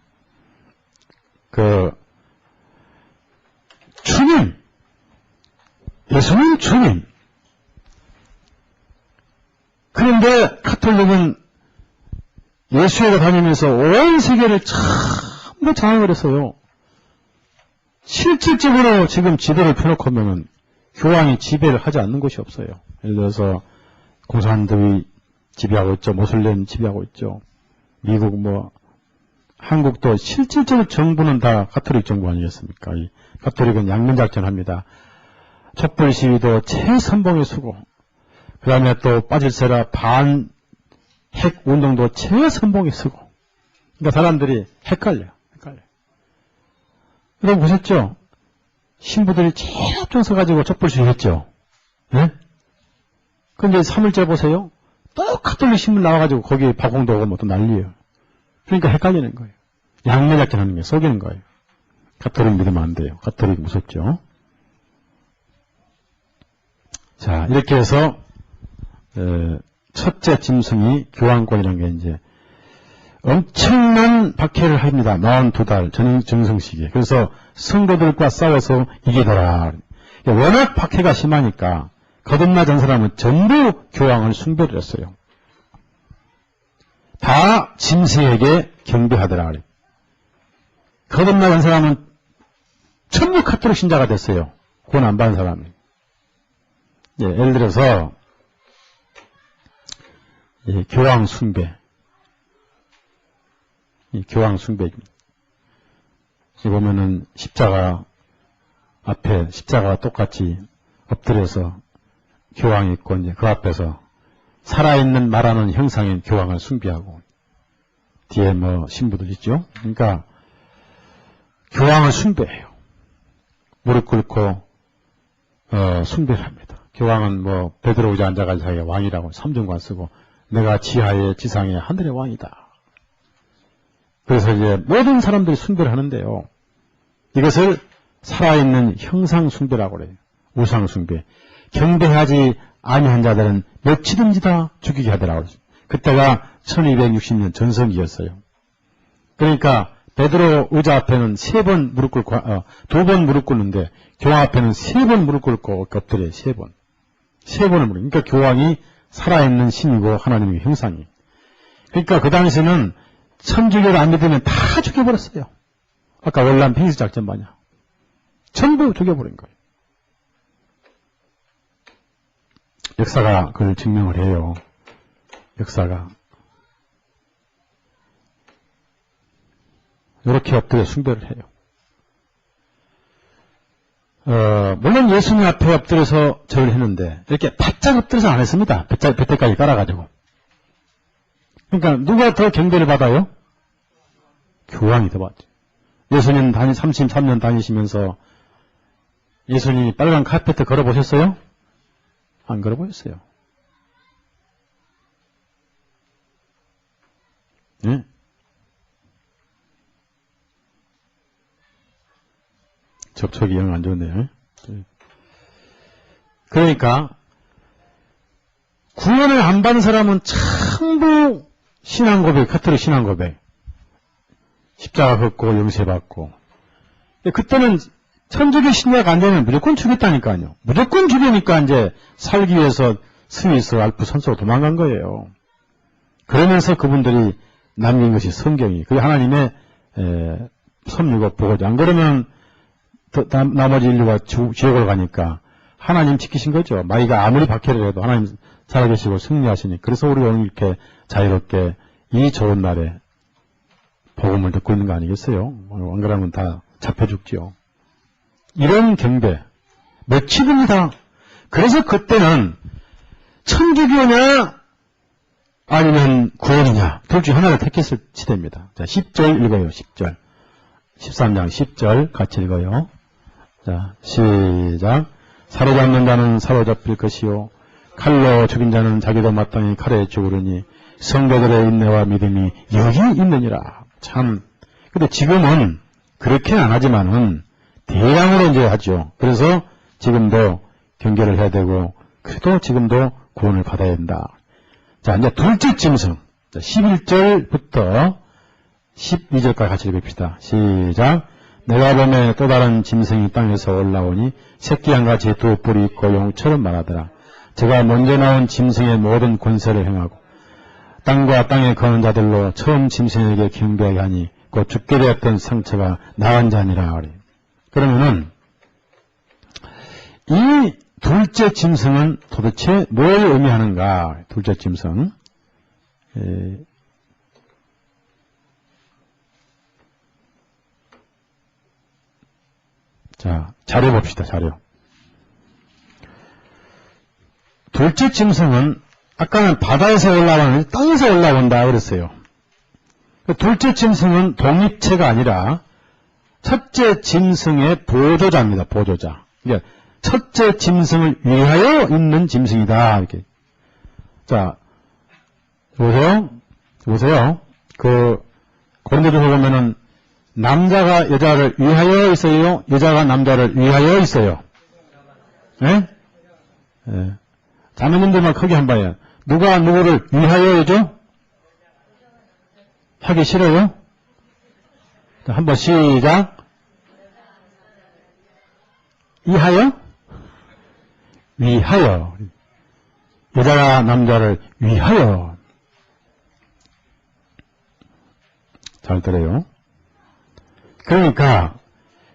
주님. 예수님, 주님. 그런데 가톨릭은 예수회가 다니면서 온 세계를 전부 장악을 했어요. 실질적으로 지금 지배를 펴놓고 하면은 교황이 지배를 하지 않는 곳이 없어요. 예를 들어서 공산주의 지배하고 있죠. 모슬렘 지배하고 있죠. 미국 한국도 실질적으로 정부는 다 가톨릭 정부 아니겠습니까? 이 가톨릭은 양면작전합니다. 촛불 시위도 최선봉에 쓰고, 그 다음에 또 빠질세라 반핵 운동도 최선봉에 쓰고, 그러니까 사람들이 헷갈려요. 여러분 보셨죠? 신부들이 제일 앞장서 가지고 촛불 시위 했죠? 예? 근데 3일째 보세요? 또 가톨릭 신문 나와가지고 거기에 박홍도 오고 또 난리예요. 그러니까 헷갈리는 거예요. 양면작전 하는 게 속이는 거예요. 가톨릭 믿으면 안 돼요. 가톨릭 무섭죠? 자, 이렇게 해서 첫째 짐승이 교황권이라는 게 이제 엄청난 박해를 합니다. 42달 정성식에. 그래서 성도들과 싸워서 이기더라. 워낙 박해가 심하니까 거듭나던 사람은 전부 교황을 숭배를 했어요. 다 짐승에게 경배하더라. 거듭나던 사람은 전부 카톨릭 신자가 됐어요. 구원 안 받은 사람이. 예, 예를 들어서 교황 숭배. 교황 숭배입니다. 여기 보면은 십자가 앞에 십자가와 똑같이 엎드려서 교황이 있고 이제 그 앞에서 살아있는 말하는 형상인 교황을 숭배하고 뒤에 뭐 신부들 있죠. 그러니까 교황을 숭배해요. 무릎 꿇고 숭배를 합니다. 교황은 뭐 베드로 의자 앉아가지고 자기가 왕이라고 삼정관 쓰고 내가 지하에 지상에 하늘의 왕이다. 그래서 이제 모든 사람들이 숭배를 하는데요. 이것을 살아있는 형상 숭배라고 그래요. 우상 숭배. 경배하지 아니한 자들은 며칠든지 다 죽이게 하더라고요. 그때가 1260년 전성기였어요. 그러니까 베드로 의자 앞에는 3번 무릎 꿇고 2번 무릎 꿇는데 교황 앞에는 3번 무릎 꿇고 엎드려요. 3번. 3번을 무릎. 그러니까 교황이 살아있는 신이고 하나님의 형상이. 그러니까 그 당시에는 천주교를 안 믿으면 다 죽여버렸어요. 아까 월남 팽수작전 마냥. 전부 죽여버린 거예요. 역사가 그걸 증명을 해요. 역사가. 이렇게 엎드려 숭배를 해요. 물론 예수님 앞에 엎드려서 절을 했는데 이렇게 바짝 엎드려서 안 했습니다. 뱃대까지 깔아가지고. 그러니까 누가 더 경배를 받아요? 교황이 더 받죠. 예수님 33년 다니시면서 예수님이 빨간 카페트 걸어보셨어요? 안 걸어보셨어요. 네? 접촉이 영 안 좋네요. 그러니까 구원을 안 받은 사람은 전부 신앙고백, 카톨릭 신앙고백. 십자가 걷고 영세받고. 그때는 천주교 신자가 안 되면 무조건 죽였다니까요. 무조건 죽이니까 이제 살기 위해서 스위스, 알프 산소로 도망간 거예요. 그러면서 그분들이 남긴 것이 성경이. 그게 하나님의 섭리고 보고죠. 안 그러면 나머지 인류가 지옥을 가니까 하나님 지키신 거죠. 마귀가 아무리 박해를 해도 하나님 살아계시고 승리하시니. 그래서 우리 오늘 이렇게 자유롭게 이 좋은 날에 복음을 듣고 있는 거 아니겠어요? 안 그러면 다 잡혀 죽지요. 이런 경배, 며칠입니다. 그래서 그때는 천주교냐 아니면 구원이냐 둘 중 하나를 택했을 시대입니다. 자, 10절 읽어요. 10절. 13장 10절 같이 읽어요. 자, 시작. 사로잡는 자는 사로잡힐 것이요 칼로 죽인 자는 자기도 마땅히 칼에 죽으리니 성도들의 인내와 믿음이 여기 있느니라. 참. 근데 지금은 그렇게는 안 하지만은 대량으로 이제 하죠. 그래서 지금도 경계를 해야 되고 그래도 지금도 구원을 받아야 된다. 자, 이제 둘째 짐승. 11절부터 12절까지 같이 읽읍시다. 시작. 내가 보매 또 다른 짐승이 땅에서 올라오니 새끼 양같이 두 뿔이 있고 용처럼 말하더라. 제가 먼저 나온 짐승의 모든 권세를 행하고 땅과 땅에 거는 자들로 처음 짐승에게 경배하게 하니 곧 죽게 되었던 상처가 나은 자니라. 그러면은 이 둘째 짐승은 도대체 뭘 의미하는가? 둘째 짐승. 자, 자료 봅시다. 자료. 둘째 짐승은 아까는 바다에서 올라오는데 땅에서 올라온다 그랬어요. 둘째 짐승은 독립체가 아니라 첫째 짐승의 보조자입니다. 보조자. 그러니까 첫째 짐승을 위하여 있는 짐승이다. 이렇게. 자, 보세요. 그 고린도전서 보면은 남자가 여자를 위하여 있어요. 여자가 남자를 위하여 있어요. 예? 예. 자매님들만 크게 한번 해요. 누가 누구를 위하여죠? 하기 싫어요? 한번 시작. 위하여? 위하여. 여자가 남자를 위하여. 잘 들어요. 그러니까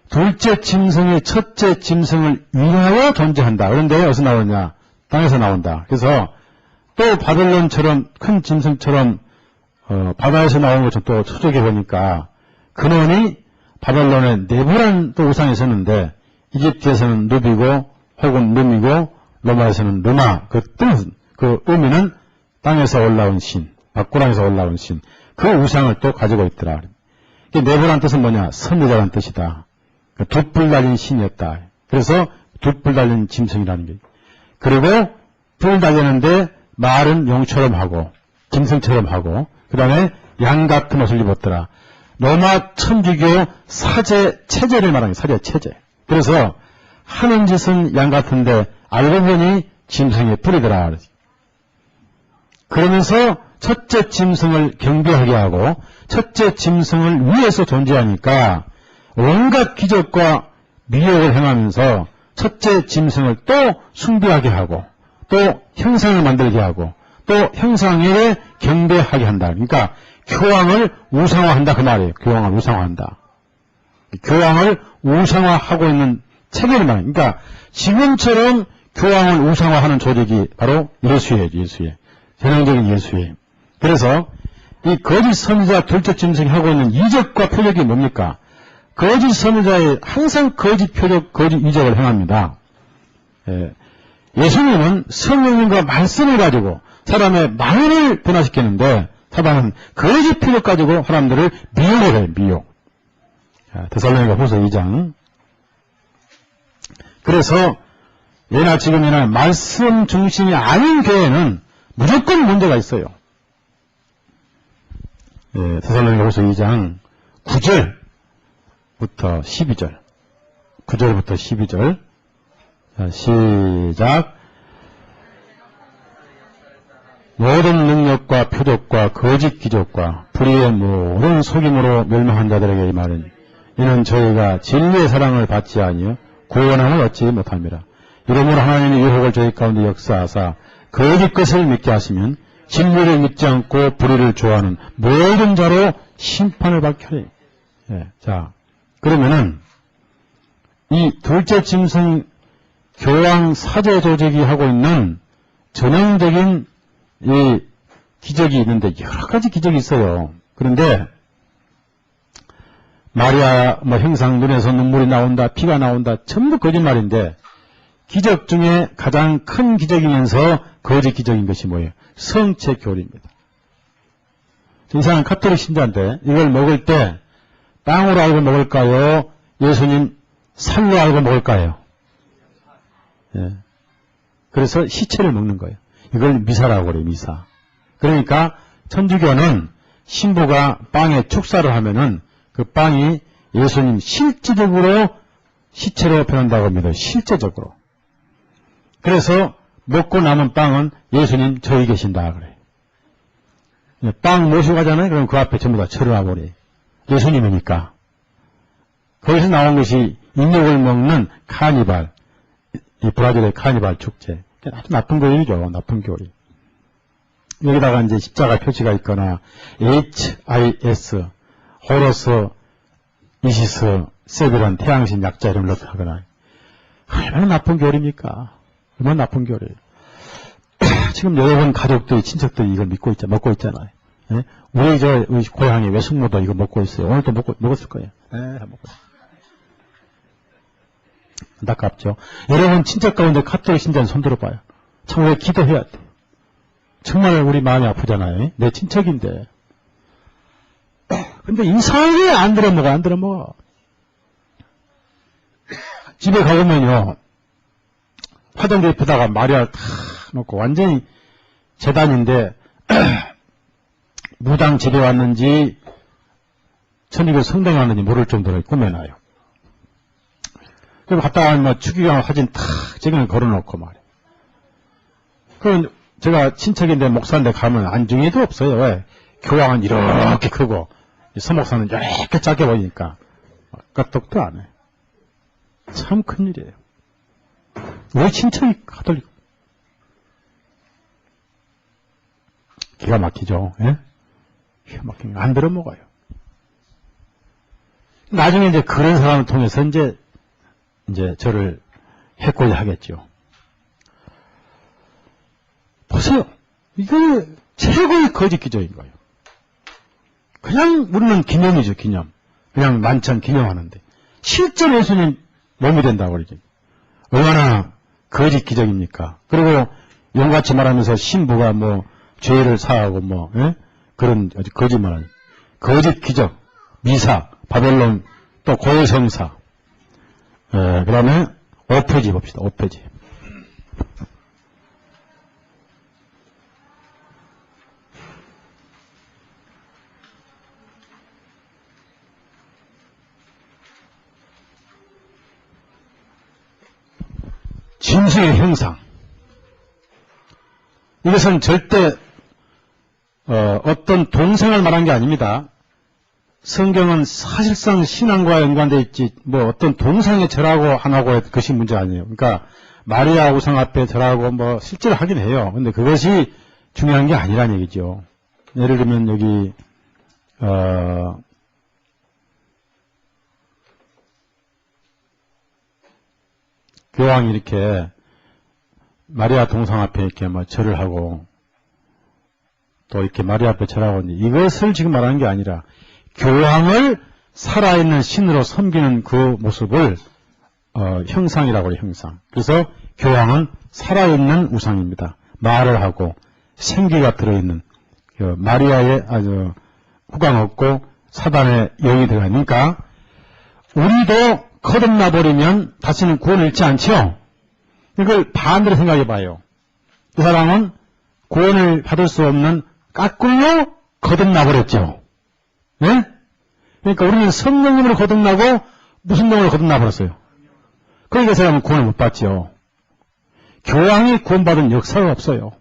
둘째 짐승이 첫째 짐승을 위하여 존재한다. 그런데 어디서 나오느냐? 땅에서 나온다. 그래서 또 바벨론처럼 큰 짐승처럼 바다에서 나온 것처럼 또 추적해 보니까 근원이 바벨론의 네부란 또 우상이 있었는데 이집트에서는 누비고 혹은 룸이고 로마에서는 르마 그 의미는 땅에서 올라온 신, 밖구랑에서 올라온 신, 그 우상을 또 가지고 있더라. 네부란 뜻은 뭐냐? 선지자라는 뜻이다. 돛불 달린 신이었다. 그래서 돛불 달린 짐승이라는 게. 그리고 불 달렸는데 말은 용처럼 하고 짐승처럼 하고 그 다음에 양 같은 옷을 입었더라. 로마 천주교 사제 체제를 말하는 사제 체제. 그래서 하는 짓은 양 같은데 알고 보니 짐승의 뿔이더라. 그러면서 첫째 짐승을 경배하게 하고 첫째 짐승을 위해서 존재하니까 온갖 기적과 미혹을 행하면서 첫째 짐승을 또 숭배하게 하고 또 형상을 만들게 하고 또 형상에 경배하게 한다. 그러니까 교황을 우상화한다 그 말이에요. 교황을 우상화한다. 교황을 우상화하고 있는 체계를 말합니다. 그러니까 지금처럼 교황을 우상화하는 조직이 바로 예수예요. 예수의. 전형적인 예수예요. 그래서 이 거짓 선지자 둘째 짐승이 하고 있는 이적과 표적이 뭡니까? 거짓 선지자의 항상 거짓 표적, 거짓 이적을 행합니다. 예수님은 성령님과 말씀을 가지고 사람의 마음을 변화시키는데 사단은 거짓 표적 가지고 사람들을 미혹을 해요. 미혹. 데살로니가 후서 2장. 그래서 예나 지금이나 말씀 중심이 아닌 교회는 무조건 문제가 있어요. 데살로니가 후서 2장 9절부터 12절. 9절부터 12절. 자, 시작. 모든 능력과 표적과 거짓 기적과 불의의 모든 속임으로 멸망한 자들에게 이 말은 이는 저희가 진리의 사랑을 받지 아니여 구원함을 얻지 못함이라. 이러므로 하나님의 유혹을 저희 가운데 역사하사 거짓 것을 믿게 하시면 진리를 믿지 않고 불의를 좋아하는 모든 자로 심판을 받게 하리. 자, 그러면은 이 둘째 짐승 교황 사제 조직이 하고 있는 전형적인 이 기적이 있는데 여러 가지 기적이 있어요. 그런데 마리아 형상 눈에서 눈물이 나온다, 피가 나온다, 전부 거짓말인데 기적 중에 가장 큰 기적이면서 거짓 기적인 것이 뭐예요? 성체 교리입니다. 이 사람은 카톨릭 신자인데 이걸 먹을 때 빵으로 알고 먹을까요? 예수님 살로 알고 먹을까요? 그래서 시체를 먹는 거예요. 이걸 미사라고 그래요, 미사. 그러니까 천주교는 신부가 빵에 축사를 하면은 그 빵이 예수님 실질적으로 시체로 변한다고 합니다. 실제적으로. 그래서 먹고 남은 빵은 예수님 저기 계신다 그래요. 빵 모시고 가잖아요. 그럼 그 앞에 전부 다 철어놔버려요. 예수님이니까. 거기서 나온 것이 인육을 먹는 카니발. 이 브라질의 카니발 축제. 아주 나쁜 교리죠. 나쁜 교리. 여기다가 이제 십자가 표시가 있거나 HIS, 호로스, 이시스, 세비란 태양신 약자 이름을 넣거나 얼마나 나쁜 교리입니까? 얼마나 나쁜 교리예요. 지금 여러분 가족들이, 친척들이 이걸 먹고 있잖아요. 예? 우리 고향의 외숙모도 이거 먹고 있어요. 오늘도 먹었을 거예요. 먹고 있어요. 안타깝죠. 여러분 친척 가운데 카톨릭 신자는 손 들어봐요. 참 왜 기도해야 돼. 정말 우리 마음이 아프잖아요. 내 친척인데. 근데 이상하게 안 들어먹어. 집에 가보면요. 화장대 옆에다가 마리아 탁 놓고 완전히 재단인데 무당 집에 왔는지 천주교 성당에 왔는지 모를 정도로 꾸며놔요. 그럼 갔다 가면 추기경 사진 탁 찍어 걸어놓고 말이에요. 그럼 제가 친척인데 목사인데 가면 안중에도 없어요. 왜? 교황은 이렇게 크고 서목사는 이렇게 작게 보이니까 까똑도 안 해. 참 큰일이에요. 우리 친척이 가톨릭. 기가 막히죠. 예? 기가 막히게 안 들어먹어요. 나중에 이제 그런 사람을 통해서 이제 저를 해코지 하겠죠. 보세요. 이게 최고의 거짓 기적인 거예요. 그냥 우리는 기념이죠, 기념. 그냥 만찬 기념하는데 실제로 예수님 몸이 된다고 그러죠. 얼마나 거짓 기적입니까? 그리고 용같이 말하면서 신부가 뭐 죄를 사하고 뭐 그런 거짓말, 거짓 기적, 미사, 바벨론, 또 고해성사. 그다음에 오페지 봅시다. 오페지. 짐승의 형상. 이것은 절대 어떤 동생을 말한 게 아닙니다. 성경은 사실상 신앙과 연관되어 있지 뭐 어떤 동상에 절하고 안 하고 그것이 문제 아니에요. 그러니까 마리아 우상 앞에 절하고 뭐 실제로 하긴 해요. 근데 그것이 중요한 게 아니란 얘기죠. 예를 들면 여기 교황이 이렇게 마리아 동상 앞에 이렇게 뭐 절을 하고 또 이렇게 마리아 앞에 절하고 이것을 지금 말하는 게 아니라 교황을 살아있는 신으로 섬기는 그 모습을 형상이라고 해요. 형상. 그래서 교황은 살아있는 우상입니다. 말을 하고 생기가 들어있는 마리아의 아주 후광 없고 사단의 영이 들어가니까 우리도 거듭나버리면 다시는 구원을 잃지 않죠. 이걸 반대로 생각해 봐요. 이 사람은 구원을 받을 수 없는 까꿀로 거듭나버렸죠. 네? 그러니까 우리는 성령님으로 거듭나고 무슨 영으로 거듭나버렸어요. 그러니까 이 사람은 구원을 못 받죠. 교황이 구원받은 역사가 없어요.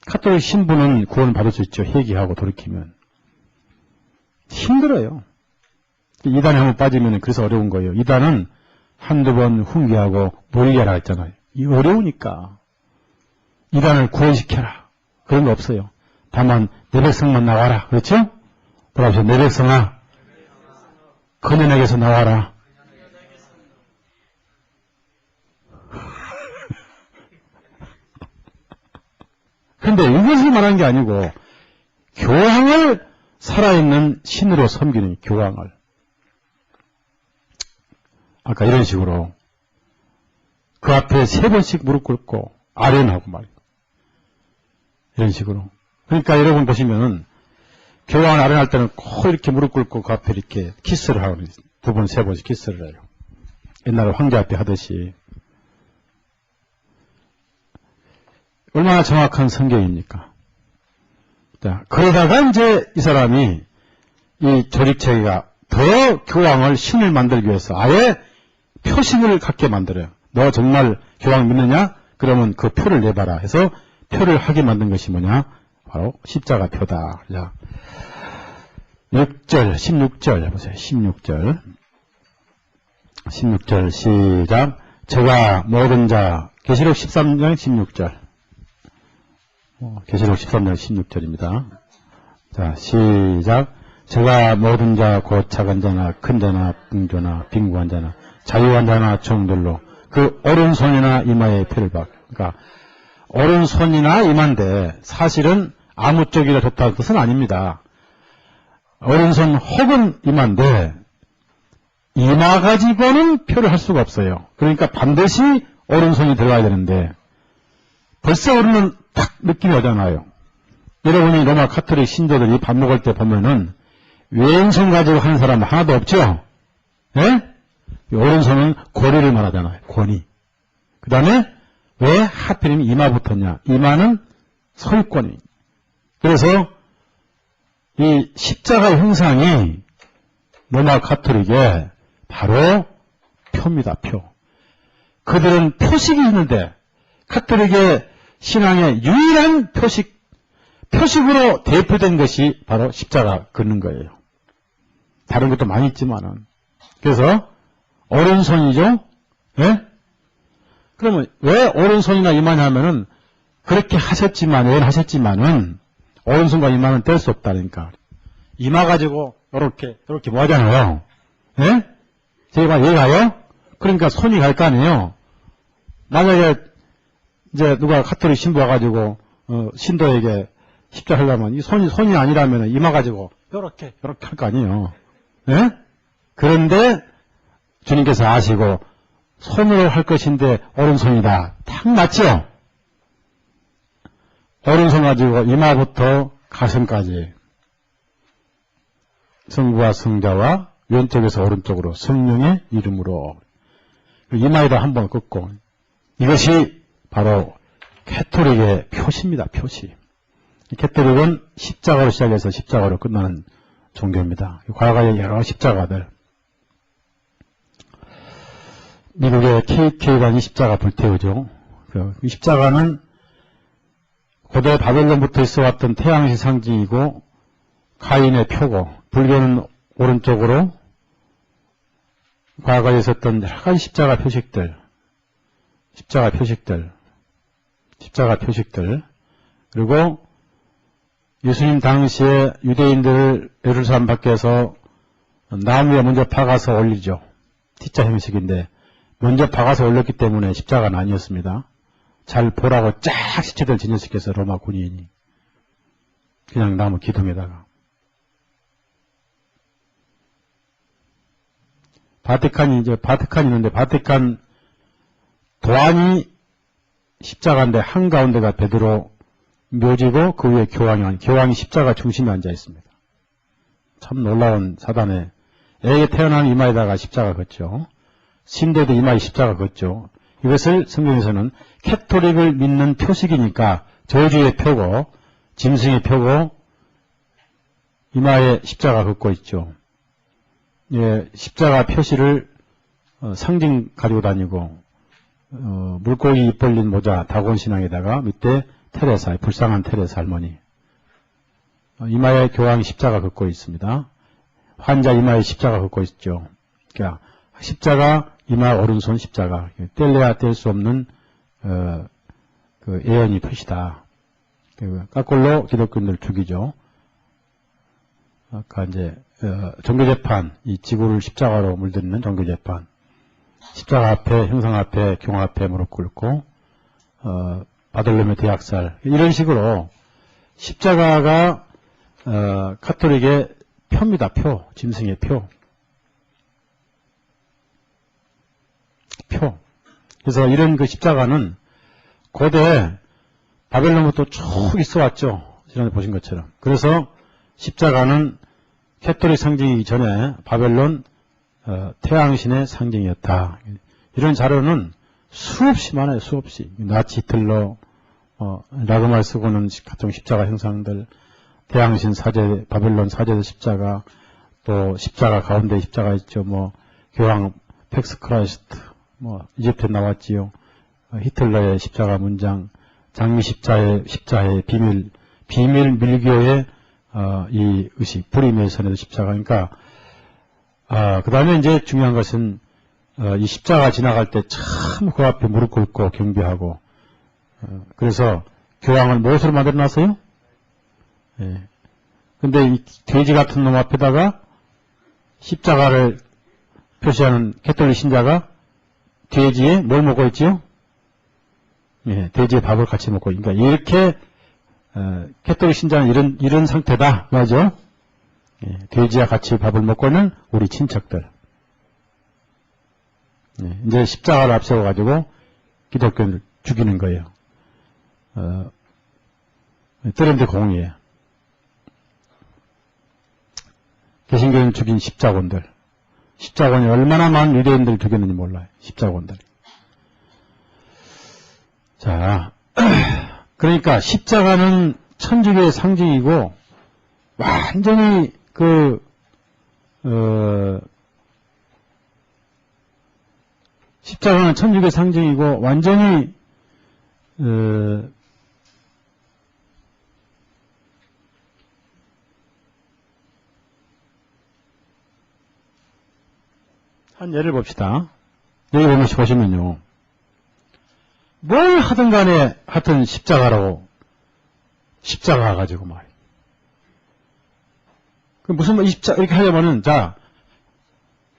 카톨릭 신부는 구원을 받을 수 있죠. 회개하고 돌이키면. 힘들어요. 이단에 한번 빠지면 그래서 어려운 거예요. 이단은 한두 번 훈계하고 몰개하라 했잖아요. 이 어려우니까. 이단을 구원시켜라. 그런 거 없어요. 다만 내 백성만 나와라. 그렇죠? 돌아보세요. 내 백성아 그녀에게서 나와라. 그런데 이것을 말하는 게 아니고 교황을 살아있는 신으로 섬기는 교황을 아까 이런 식으로 그 앞에 3번씩 무릎 꿇고 아련하고 말이에요. 이런 식으로. 그러니까 여러분 보시면은 교황을 아련할 때는 꼭 이렇게 무릎 꿇고 그 앞에 이렇게 키스를 하고 2번, 3번씩 키스를 해요. 옛날에 황제 앞에 하듯이. 얼마나 정확한 성경입니까? 자, 그러다가 이제 이 사람이 이 조직체계가 더 교황을 신을 만들기 위해서 아예 표식을 갖게 만들어요. 너 정말 교황 믿느냐? 그러면 그 표를 내봐라 해서 표를 하게 만든 것이 뭐냐? 바로 십자가 표다. 자, 6절, 16절 보세요. 16절. 16절 시작. 저가 모든 자, 계시록 13장 16절. 계시록 13장 16절입니다. 자, 시작. 저가 모든 자, 곧 작은 자나 큰 자나 풍조나 빈곤한 자나 자유한 자나 종들로 그 오른손이나 이마에 표를 받. 그러니까 오른손이나 이마인데 사실은 아무 쪽이라 좋다는 뜻은 아닙니다. 오른손 혹은 이마인데 이마 가지고는 표를 할 수가 없어요. 그러니까 반드시 오른손이 들어가야 되는데 벌써 우리는 딱 느낌이 오잖아요. 여러분이 로마 카톨릭 신도들이 밥 먹을 때 보면은 왼손 가지고 하는 사람 하나도 없죠? 예? 오른손은 고리를 말하잖아요. 고리. 그 다음에 왜 하필이면 이마 붙었냐? 이마는 소유권이. 그래서 이 십자가 형상이 로마 카톨릭의 바로 표입니다. 표. 그들은 표식이 있는데 카톨릭의 신앙의 유일한 표식으로 대표된 것이 바로 십자가 긋는 거예요. 다른 것도 많이 있지만은. 그래서 오른손이죠. 예? 그러면 왜 오른손이나 이마냐면은 그렇게 하셨지만은 오른손과 이마는 뗄 수 없다니까. 이마 가지고 이렇게 뭐 하잖아요. 예? 제가 이해가요? 그러니까 손이 갈 거 아니에요. 만약에 이제 누가 카톨릭 신부 와가지고 신도에게 십자가 하려면 이 손이 아니라면 이마 가지고 이렇게 할 거 아니에요. 예? 그런데 주님께서 아시고 손으로 할 것인데 오른손이다. 탁 맞죠? 오른손 가지고 이마부터 가슴까지 성부와 성자와 왼쪽에서 오른쪽으로 성령의 이름으로 이마에다 한번 긋고 이것이 바로 캐톨릭의 표시입니다. 표시. 캐톨릭은 십자가로 시작해서 십자가로 끝나는 종교입니다. 과거의 여러 십자가들. 미국의 KK단이 십자가 불태우죠. 그 십자가는 고대 바벨론부터 있어왔던 태양의 상징이고 가인의 표고, 불교는 오른쪽으로 과거에 있었던 여러 가지 십자가 표식들, 그리고 예수님 당시에 유대인들 예루살렘 밖에서 나무에 먼저 박아서 올리죠. T자 형식인데 먼저 박아서 올렸기 때문에 십자가는 아니었습니다. 잘 보라고 쫙 시체들 진열시켜서 로마 군인이 그냥 나무 기둥에다가. 바티칸이 있는데 바티칸 도안이 십자가인데 한가운데가 베드로 묘지고 그 위에 교황이 십자가 중심에 앉아 있습니다. 참 놀라운 사단에 애에 태어난 이마에다가 십자가 걷죠. 신대도 이마에 십자가 걷죠. 이것을 성경에서는 캐톨릭을 믿는 표식이니까 저주의 표고 짐승의 표고 이마에 십자가 걷고 있죠. 예, 십자가 표시를 상징 가지고 다니고 물고기 입 벌린 모자 다곤 신앙에다가 밑에 테레사, 불쌍한 테레사 할머니 이마에 교황이 십자가 걷고 있습니다. 환자 이마에 십자가 걷고 있죠. 그러니까 십자가 이마 오른손 십자가 뗄래야 뗄 수 없는 그 예언이 표시다. 거꾸로 기독교인들 죽이죠. 아까 이제 종교재판, 이 지구를 십자가로 물들이는 종교재판, 십자가 앞에, 형상 앞에, 경화 앞에 무릎 꿇고 바들레메 대학살 이런 식으로 십자가가 카톨릭의 표입니다. 표, 짐승의 표. 그래서 이런 그 십자가는 고대 바벨론부터 쭉 있어왔죠. 지난해 보신 것처럼. 그래서 십자가는 캐톨릭 상징이기 전에 바벨론 태양신의 상징이었다. 이런 자료는 수없이 많아요. 수없이. 나치 히틀러 라그말 쓰고는 각종 십자가 형상들, 태양신 사제, 바벨론 사제의 십자가, 또 십자가 가운데 십자가 있죠. 교황 팩스 크라이스트, 이집트에 나왔지요. 히틀러의 십자가 문장, 장미 십자의 비밀 밀교의 이 의식, 브리메이슨의 십자가. 그러니까 그 다음에 이제 중요한 것은 이 십자가 지나갈 때 참 그 앞에 무릎 꿇고 경배하고 그래서 교황을 무엇으로 만들어놨어요? 예. 근데 이 돼지 같은 놈 앞에다가 십자가를 표시하는 캐톨릭 신자가 돼지에 뭘 먹고 있지요? 예, 돼지의 밥을 같이 먹고, 그러니까 이렇게 캐톨릭 신자는 이런 상태다, 맞죠? 예, 돼지와 같이 밥을 먹고는 우리 친척들. 예, 이제 십자가를 앞세워가지고 기독교를 죽이는 거예요. 트렌드 공이에요. 개신교인 죽인 십자군들. 십자군이 얼마나 많은 유대인들을 죽였는지 몰라요. 십자군들. 자, 그러니까 십자가는 천주교의 상징이고 완전히 십자가는 천주교의 상징이고 완전히 한 예를 봅시다. 여기 보시면요. 뭘 하든 간에 하여튼 십자가라고, 십자가 가지고 말이에요. 그 무슨 이 십자가 이렇게 하려면은, 자,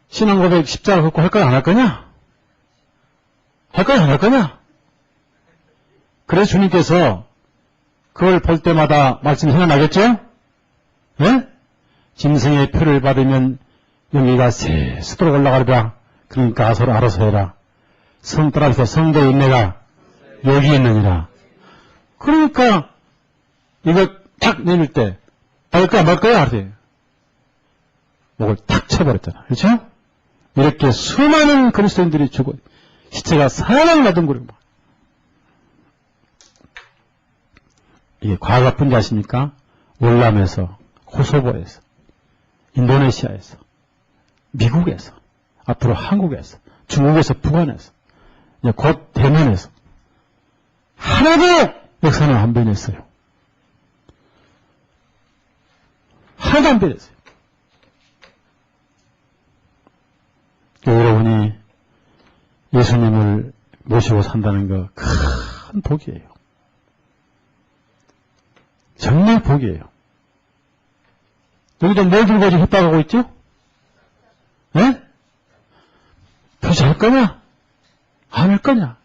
신앙 고백 십자가 걷고 할 거냐 안 할 거냐? 할 거냐 안 할 거냐? 그래서 주님께서 그걸 볼 때마다 말씀이 생각나겠죠? 네? 짐승의 표를 받으면 여기가 새수도록 올라가리라. 그러니까 서로 알아서 해라. 성 따라서 성도의 인내가 여기 있느니라. 그러니까 이거 탁 내밀 때 말 거야 말 거야 하세요. 목을 탁 쳐버렸잖아. 그렇죠? 이렇게 수많은 그리스도인들이 죽어 시체가 사랑 나둥거리고 이게 과거뿐지 아십니까? 월남에서 코소보에서 인도네시아에서 미국에서 앞으로 한국에서 중국에서 북한에서 곧 대만에서 하나도 역사는 안 변했어요. 하나도 안 변했어요. 여러분이 예수님을 모시고 산다는 거 큰 복이에요. 정말 복이에요. 여기도 뭘 들고 지금 협박하고 있죠? 네? 표시할 거냐? 안 할 거냐?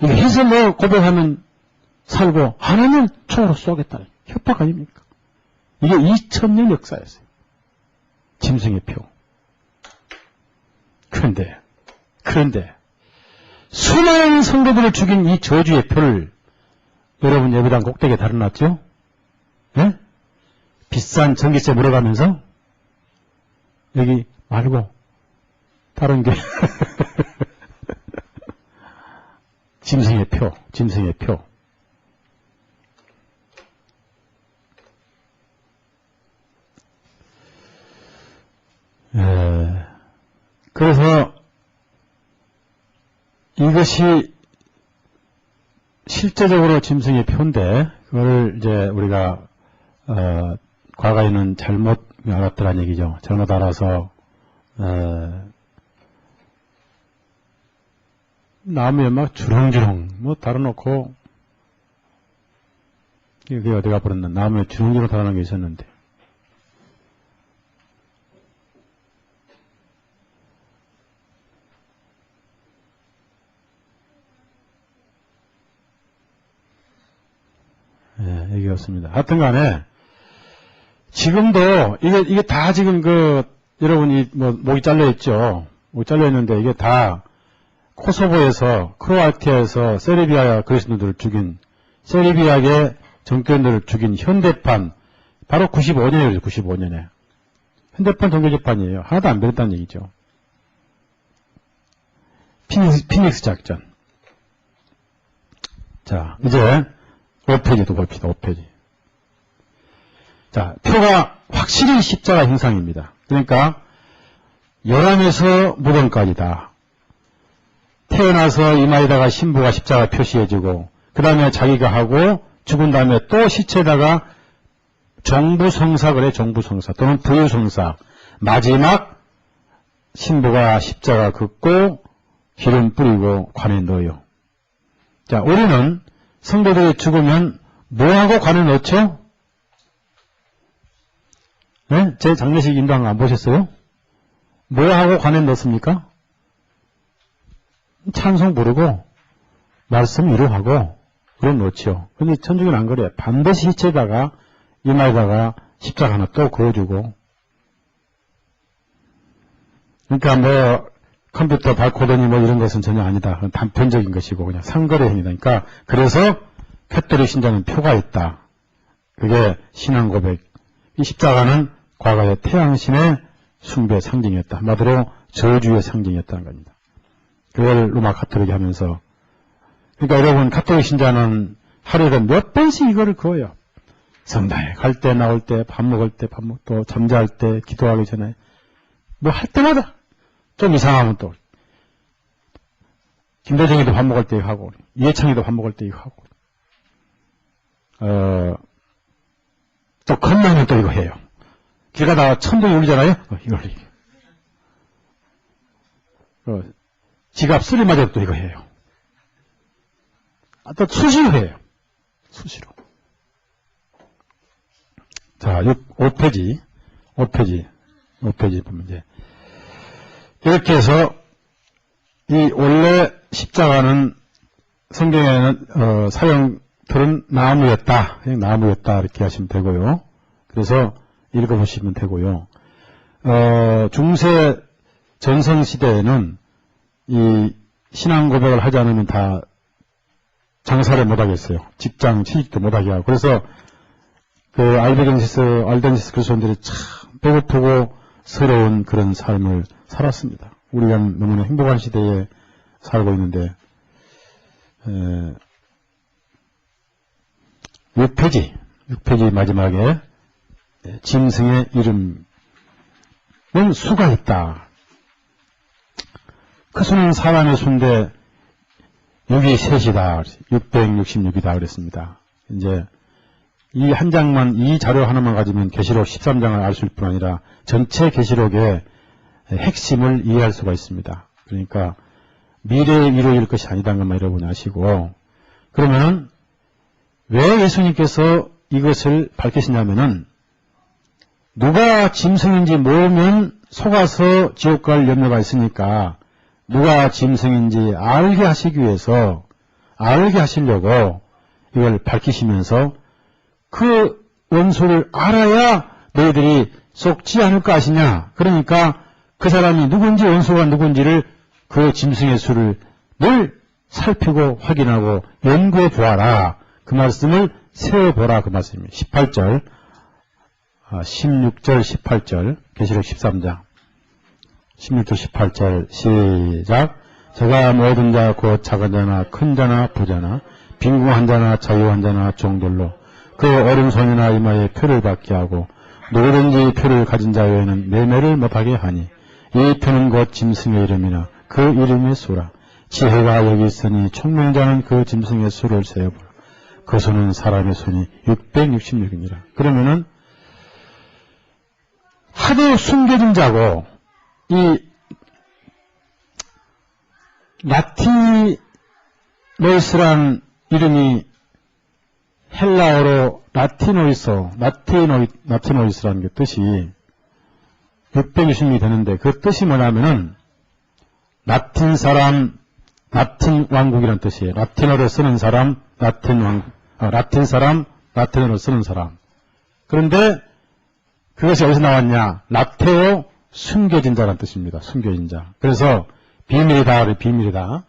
이게 해서 뭐 고백하면 살고 안 하면 총으로 쏘겠다. 협박 아닙니까? 이게 2000년 역사였어요. 짐승의 표. 그런데 수많은 성도들을 죽인 이 저주의 표를 여러분 예배당 꼭대기에 달아놨죠? 네? 비싼 전기세 물어가면서 여기 말고 다른 게 짐승의 표. 그래서 이것이 실제적으로 짐승의 표인데 그걸 이제 우리가 과거에는 잘못 알았더란 얘기죠. 잘못 알아서 나무에 막 주렁주렁 뭐 달아놓고 이게 어디가 버렸나 나무에 주렁주렁 달아놓은 게 있었는데 얘기 없습니다. 하여튼 간에, 지금도, 이게 다 지금 여러분이 목이 잘려있죠? 목이 잘려있는데, 이게 다 코소보에서, 크로아티아에서 세르비아 그리스도인들을 죽인, 세르비아의 정교인들을 죽인 현대판, 바로 95년이에요, 95년에. 현대판 종교재판이에요. 하나도 안 변했다는 얘기죠. 피닉스 작전. 자, 이제, 5페이지도 봅시다. 5페이지. 자, 표가 확실히 십자가 형상입니다. 그러니까 열암에서 무덤까지다. 태어나서 이마에다가 신부가 십자가 표시해주고 그 다음에 자기가 하고 죽은 다음에 또 시체에다가 정부성사 그래. 정부성사 또는 부유성사. 마지막 신부가 십자가 긋고 기름 뿌리고 관에 넣어요. 자, 우리는 성도들이 죽으면 뭐하고 관에 넣죠? 네? 제 장례식 인도한 거 안 보셨어요? 뭐하고 관에 넣습니까? 찬송 부르고 말씀 위로하고 그럼 넣죠. 근데 천주교는 안 그래. 반드시 시체에다가 이마에다가 십자가 하나 또 그어주고 그러니까 뭐 컴퓨터 바코드니 뭐 이런 것은 전혀 아니다. 단편적인 것이고 그냥 상거래 행위다. 그러니까 그래서 캐톨릭 신자는 표가 있다. 그게 신앙 고백. 이 십자가는 과거의 태양신의 숭배 상징이었다. 한마디로 저주의 상징이었다는 겁니다. 그걸 로마 가톨릭이 하면서 그러니까 여러분 가톨릭 신자는 하루에 몇 번씩 이거를 그어요. 성당에 갈 때 나올 때 밥 먹을 때 밥 먹고 또 잠잘 때 기도하기 전에 뭐 할 때마다 좀 이상하면 또 김대중이도 밥 먹을 때 하고 이해창이도 밥 먹을 때 이거 하고 또 겁나면 또 이거 해요. 길 가다가 천둥이 울리잖아요. 이걸 지갑 수리마저 또 이거 해요. 또 수시로 해요. 수시로. 자, 5페이지 보면 이제 이렇게 해서 이 원래 십자가는 성경에는 사형들은 나무였다. 나무였다 이렇게 하시면 되고요. 그래서 읽어보시면 되고요. 중세 전성시대에는 이 신앙 고백을 하지 않으면 다 장사를 못하겠어요. 직장 취직도 못하게 하고. 그래서 알덴시스 그리스도인들이 참 배고프고 서러운 그런 삶을 살았습니다. 우리가 너무나 행복한 시대에 살고 있는데 6페이지 마지막에 짐승의 이름은 수가 있다. 그 수는 사람의 수인데 6이 셋이다. 666이다 그랬습니다. 이제 이 한 장만, 이 자료 하나만 가지면 계시록 13장을 알 수 있을 뿐 아니라 전체 계시록의 핵심을 이해할 수가 있습니다. 그러니까 미래에 이루어질 것이 아니다는 것만 여러분 아시고, 그러면 왜 예수님께서 이것을 밝히시냐면은 누가 짐승인지 모르면 속아서 지옥 갈 염려가 있으니까 누가 짐승인지 알게 하시기 위해서, 알게 하시려고 이걸 밝히시면서 그 원수를 알아야 너희들이 속지 않을까 하시냐. 그러니까 그 사람이 누군지 원수가 누군지를 그 짐승의 수를 늘 살피고 확인하고 연구해 보아라. 그 말씀을 세워보라. 그 말씀입니다. 16절, 18절, 계시록 13장. 16절, 18절, 시작. 제가 모든 자, 곧 작은 자나 큰 자나 부자나 빈궁한 자나 자유한 자나 종들로 그 오른손이나 이마에 표를 받게 하고 누구든지 표를 가진 자 외에는 매매를 못하게 하니 이 표는 곧 짐승의 이름이나 그 이름의 수라. 지혜가 여기 있으니 총명자는 그 짐승의 수를 세어보라. 그 수는 사람의 수니 666이니라. 그러면은 하도 숨겨진 자고 이 라티노이스란 이름이 헬라어로 라티노이스라는 게 뜻이 660이 되는데 그 뜻이 뭐냐면은 라틴 사람, 라틴 왕국이라는 뜻이에요. 라틴어를 쓰는 사람, 라틴 사람, 라틴어를 쓰는 사람. 그런데 그것이 어디서 나왔냐? 라테오, 숨겨진 자라는 뜻입니다. 숨겨진 자. 그래서 비밀이다, 비밀이다.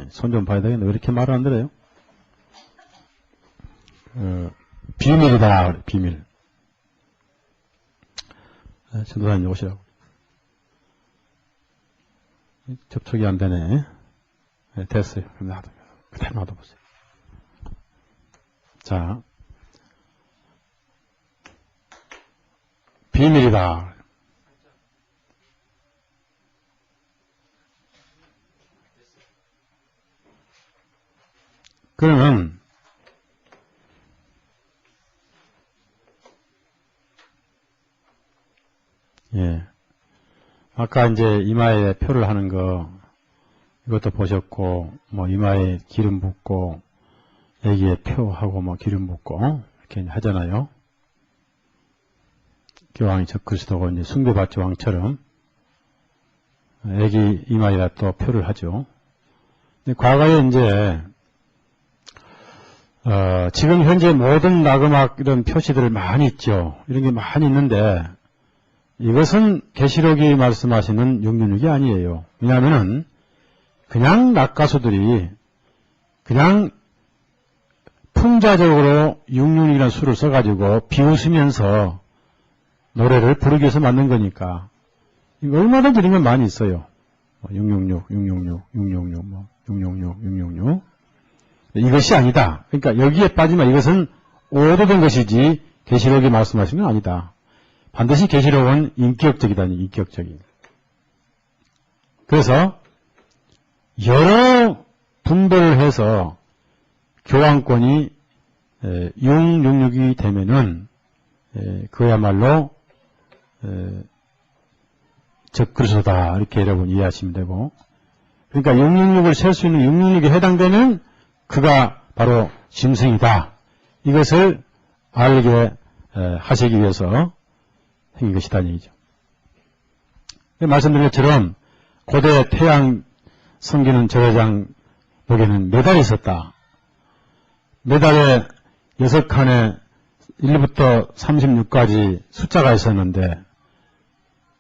손 좀 봐야 되겠네. 왜 이렇게 말을 안 들어요? 비밀이다, 비밀. 전도사님 오시라고. 접촉이 안 되네. 네, 됐어요. 그대로 놔둬보세요. 자. 비밀이다. 그러면 예, 아까 이제 이마에 표를 하는 거 이것도 보셨고, 뭐 이마에 기름 붓고 여기에 표하고 뭐 기름 붓고 이렇게 하잖아요. 교황이 적그리스도고 이제 숭배받지 왕처럼 애기 이마에다 또 표를 하죠. 근데 과거에 이제 지금 현재 모든 낙음악 이런 표시들 많이 있죠. 이런 게 많이 있는데 이것은 계시록이 말씀하시는 666이 아니에요. 왜냐하면은 그냥 낙가수들이 그냥 풍자적으로 666이라는 수를 써가지고 비웃으면서 노래를 부르기 위해서 만든 거니까 얼마든지 이런 건 많이 있어요. 666, 666, 666, 뭐 666, 666. 이것이 아니다. 그러니까 여기에 빠지면 이것은 오도된 것이지 계시록이 말씀하시는 건 아니다. 반드시 계시록은 인격적이다니, 인격적인. 그래서 여러 분별을 해서 교황권이 666이 되면은 그야말로 적그리스도다 이렇게 여러분 이해하시면 되고, 그러니까 666을 셀 수 있는 666에 해당되는 그가 바로 짐승이다. 이것을 알게 하시기 위해서 생긴 것이다 얘기죠. 말씀드린 것처럼 고대 태양 섬기는 제사장 목에는 메달이 있었다. 메달에 6칸에 1부터 36까지 숫자가 있었는데,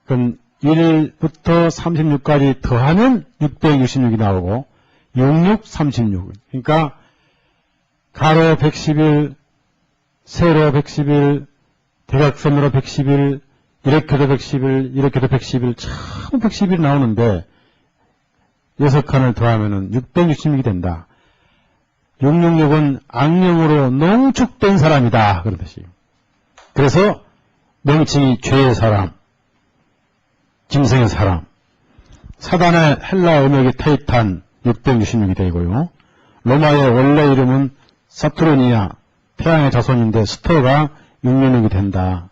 그럼 1부터 36까지 더하면 666이 나오고 66, 36. 그러니까 가로 111, 세로 111, 대각선으로 111, 이렇게도 111, 이렇게도 111, 참 111이 나오는데 6칸을 더하면은 666이 된다. 666은 악령으로 농축된 사람이다. 그런 뜻이에요. 그래서 명칭이 죄의 사람, 짐승의 사람, 사단의 헬라 음역이 타이탄 666이 되고요. 로마의 원래 이름은 사투르니아, 태양의 자손인데 스터가 666이 된다.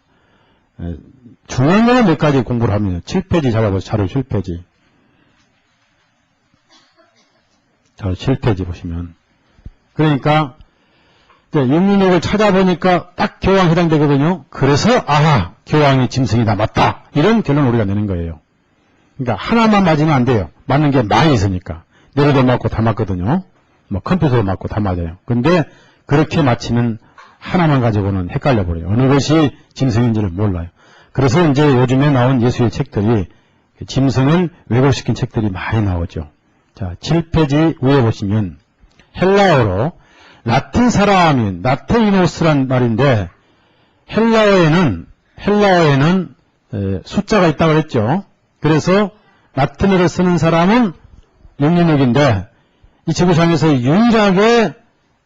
중요한 거는 몇 가지 공부를 하면 7페이지 잡아보세요. 자료 7페이지. 자료 7페이지 보시면. 그러니까 666을 찾아보니까 딱 교황 해당되거든요. 그래서 아하, 교황이 짐승이다. 맞다. 이런 결론을 우리가 내는 거예요. 그러니까 하나만 맞으면 안 돼요. 맞는 게 많이 있으니까. 내려도 맞고 다 맞거든요. 뭐 컴퓨터도 맞고 다 맞아요. 근데 그렇게 맞히면 하나만 가지고는 헷갈려 버려요. 어느 것이 짐승인지를 몰라요. 그래서 이제 요즘에 나온 예수의 책들이 짐승을 왜곡시킨 책들이 많이 나오죠. 자, 7페이지 위에 보시면 헬라어로 라틴 사람인 나테이노스란 말인데, 헬라어에는 숫자가 있다고 했죠. 그래서 라틴어를 쓰는 사람은 666인데 이 지구상에서 유일하게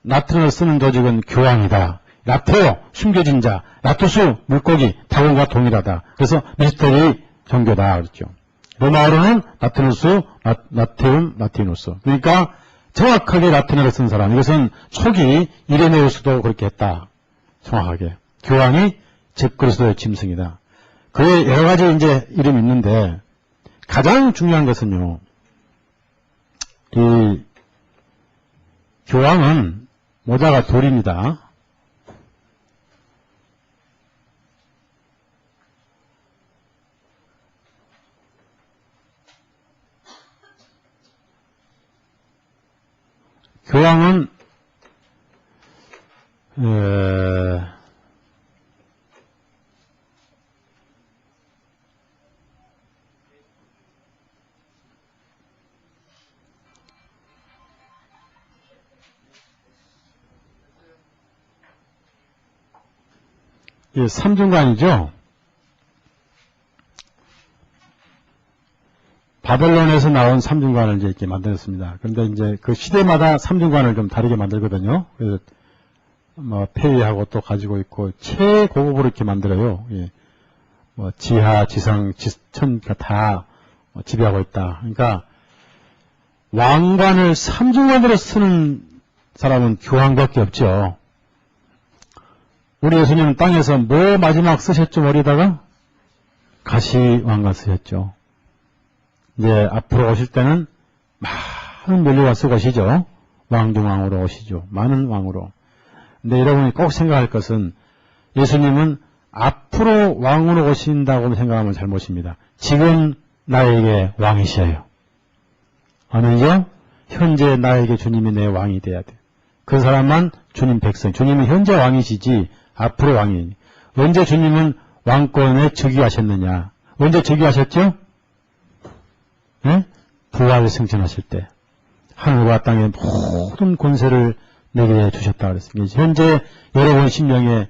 라틴어를 쓰는 조직은 교황이다. 라테오, 숨겨진 자, 라토스, 물고기, 타곤과 동일하다. 그래서 미스터리 종교다 그랬죠. 로마어로는 라티누스, 라테움, 라티누스. 그러니까 정확하게 라틴어를 쓴 사람. 이것은 초기 이레네우스도 그렇게 했다. 정확하게. 교황이 적그리스도의 짐승이다. 그의 여러 가지 이제 이름이 있는데 가장 중요한 것은요. 이 교황은 모자가 둘입니다. 교황은 삼중관이죠. 바벨론에서 나온 삼중관을 이제 이렇게 만들었습니다. 그런데 이제 그 시대마다 삼중관을 좀 다르게 만들거든요. 그래서 뭐 폐위하고 또 가지고 있고 최고급으로 이렇게 만들어요. 예. 뭐 지하, 지상, 지천 다 지배하고 있다. 그러니까 왕관을 삼중관으로 쓰는 사람은 교황밖에 없죠. 우리 예수님은 땅에서 뭐 마지막 쓰셨죠? 머리에다가? 가시 왕관 쓰셨죠. 이제 앞으로 오실 때는 많은 멸류관 쓰고 오시죠. 왕중왕으로 오시죠. 많은 왕으로. 근데 여러분이 꼭 생각할 것은 예수님은 앞으로 왕으로 오신다고 생각하면 잘못입니다. 지금 나에게 왕이셔요. 아니죠? 현재 나에게 주님이 내 왕이 돼야 돼. 그 사람만 주님 백성. 주님은 현재 왕이시지 앞으로 왕이니. 언제 주님은 왕권에 즉위하셨느냐? 언제 즉위하셨죠? 네? 부활을 승천하실 때 하늘과 땅의 모든 권세를 내게 주셨다 그랬습니다. 현재 여러분 심령에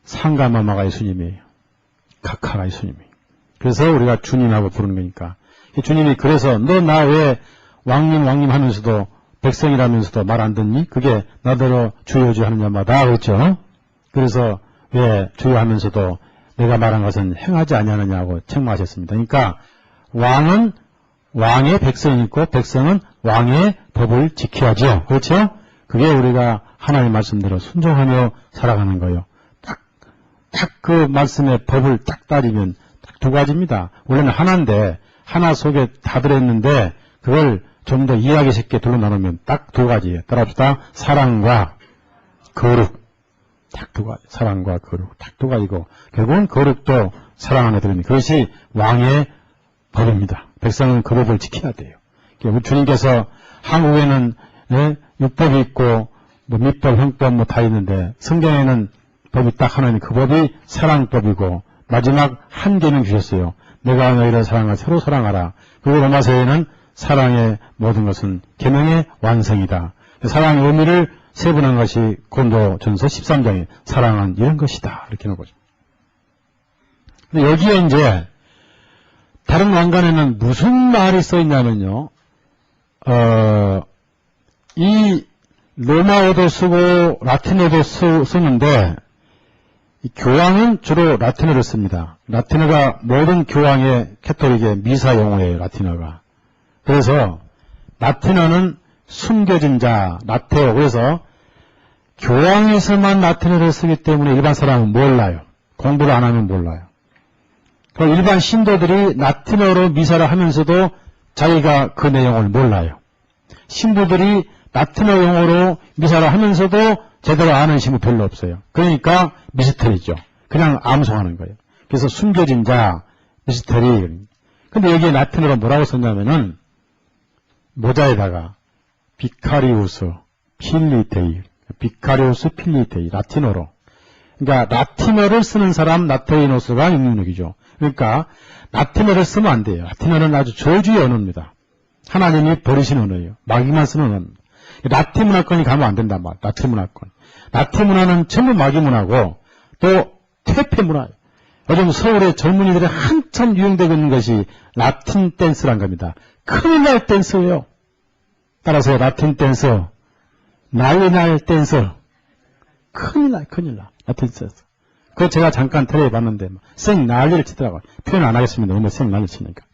상가마마가 예수님이에요. 각하가 예수님이에요. 그래서 우리가 주님하고 부르는 거니까. 주님이 그래서 너 나 왜 왕님 하면서도 백성이라면서도 말 안 듣니? 그게 나더러 주여 주여 하는 자마다 그렇죠. 그래서 왜 주여 하면서도 내가 말한 것은 행하지 아니하느냐고 책망하셨습니다. 그러니까 왕은 왕의 백성이 있고 백성은 왕의 법을 지켜야죠. 그렇죠? 그게 우리가 하나님 말씀대로 순종하며 살아가는 거예요. 딱 그 말씀의 법을 딱 따지면 딱 두 가지입니다. 원래는 하나인데 하나 속에 다 들어있는데 그걸 좀 더 이해하기 쉽게 둘로 나누면 딱 두 가지예요. 따라합시다. 사랑과 거룩. 딱 두 가지. 사랑과 거룩. 딱 두 가지고 결국은 거룩도 사랑 안에 들어있는 그것이 왕의 법입니다. 백성은 그 법을 지켜야 돼요. 우리 주님께서 한국에는 율법이 있고 뭐 밑법, 형법 뭐 다 있는데 성경에는 법이 딱 하나님 그 법이 사랑법이고 마지막 한 계명 주셨어요. 내가 너희를 사랑하라 서로 사랑하라. 그리고 로마서에는 사랑의 모든 것은 계명의 완성이다. 사랑의 의미를 세분한 것이 고린도전서 13장에 사랑은 이런 것이다. 이렇게 놓은 거죠. 근데 여기에 이제 다른 왕관에는 무슨 말이 써 있냐면요. 이 로마어도 쓰고 라틴어도 쓰는데 이 교황은 주로 라틴어를 씁니다. 라틴어가 모든 교황의 캐톨릭의 미사 용어예요. 라틴어가. 그래서 라틴어는 숨겨진 자, 라테오. 그래서 교황에서만 라틴어를 쓰기 때문에 일반 사람은 몰라요. 공부를 안 하면 몰라요. 그럼 일반 신도들이 라틴어로 미사를 하면서도 자기가 그 내용을 몰라요. 신부들이 라틴어 용어로 미사를 하면서도 제대로 아는 신부 별로 없어요. 그러니까 미스터리죠. 그냥 암송하는 거예요. 그래서 숨겨진 자, 미스터리. 근데 여기에 라틴어로 뭐라고 썼냐면은 모자에다가 비카리우스 필리테이, 비카리우스 필리테이, 라틴어로. 그러니까 라틴어를 쓰는 사람 라테이노스가 666이죠. 그러니까 라틴어를 쓰면 안 돼요. 라틴어는 아주 저주의 언어입니다. 하나님이 버리신 언어예요. 마귀만 쓰는 언어입니다. 라틴 문화권이 가면 안 된단 말이에요. 라틴 문화권. 라틴 문화는 전부 마귀 문화고 또 퇴폐 문화예요. 요즘 서울의 젊은이들이 한참 유행되고 있는 것이 라틴 댄스란 겁니다. 큰일 날 댄스예요. 따라서 라틴 댄스, 난리 날 댄스, 큰일 나. 라틴 댄스. 그거 제가 잠깐 텔레비에 봤는데 쌩 난리를 치더라고요. 표현 안 하겠습니다. 너무 쌩 난리 치니까.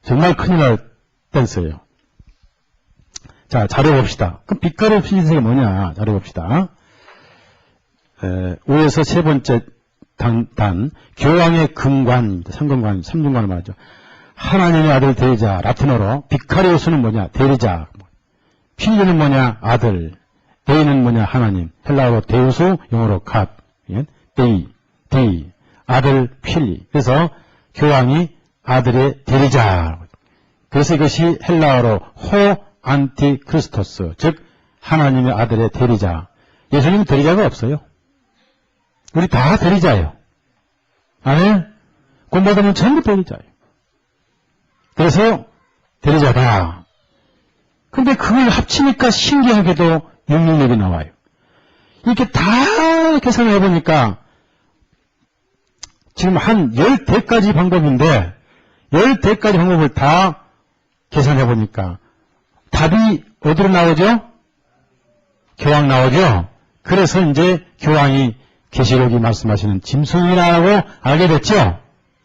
정말 큰일 날 댄스예요. 자, 자료 봅시다. 그럼 빛깔의 필리테이가 뭐냐? 자료 봅시다. 5에서 세 번째 단, 교황의 금관입니다. 삼금관, 삼중관을 말하죠. 하나님의 아들 대리자, 라틴어로. 비카리오스는 뭐냐? 대리자. 필리는 뭐냐? 아들. 데이는 뭐냐? 하나님. 헬라어로 데우스, 영어로 갓. 데이. 아들 필리. 그래서 교황이 아들의 대리자. 그래서 이것이 헬라어로 호 안티크리스토스, 즉 하나님의 아들의 대리자. 예수님은 대리자가 없어요. 우리 다 대리자예요. 아멘? 공부하면 전부 대리자예요. 그래서 대리자다. 근데 그걸 합치니까 신기하게도 666이 나와요. 이렇게 다 계산을 해보니까 지금 한 10대까지 방법인데 10대까지 방법을 다 계산해보니까 답이 어디로 나오죠? 교황 나오죠? 그래서 이제 교황이 계시록이 말씀하시는 짐승이라고 알게 됐죠?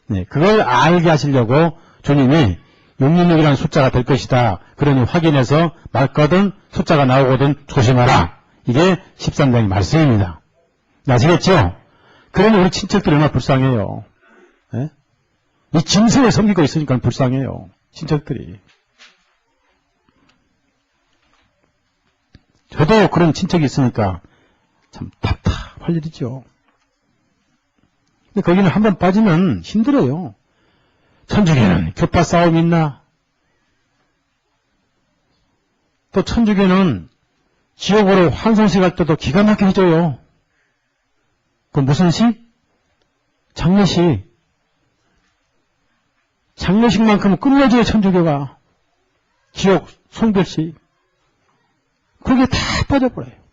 네, 그걸 알게 하시려고 주님이 666이라는 숫자가 될 것이다. 그러니 확인해서 말거든 숫자가 나오거든 조심하라. 이게 13장의 말씀입니다. 아시겠죠? 그러니 우리 친척들이 얼마나 불쌍해요. 네? 이 짐승을 섬기고 있으니까 불쌍해요. 친척들이. 저도 그런 친척이 있으니까 참 답답할 일이죠. 근데 거기는 한번 빠지면 힘들어요. 천주교는 교파 싸움 있나? 또 천주교는 지옥으로 환송식 할 때도 기가 막히게 해줘요. 그 무슨 식? 장례식. 장례식만큼은 끝내줘요, 천주교가. 지옥 송별식. 그게 다 빠져버려요.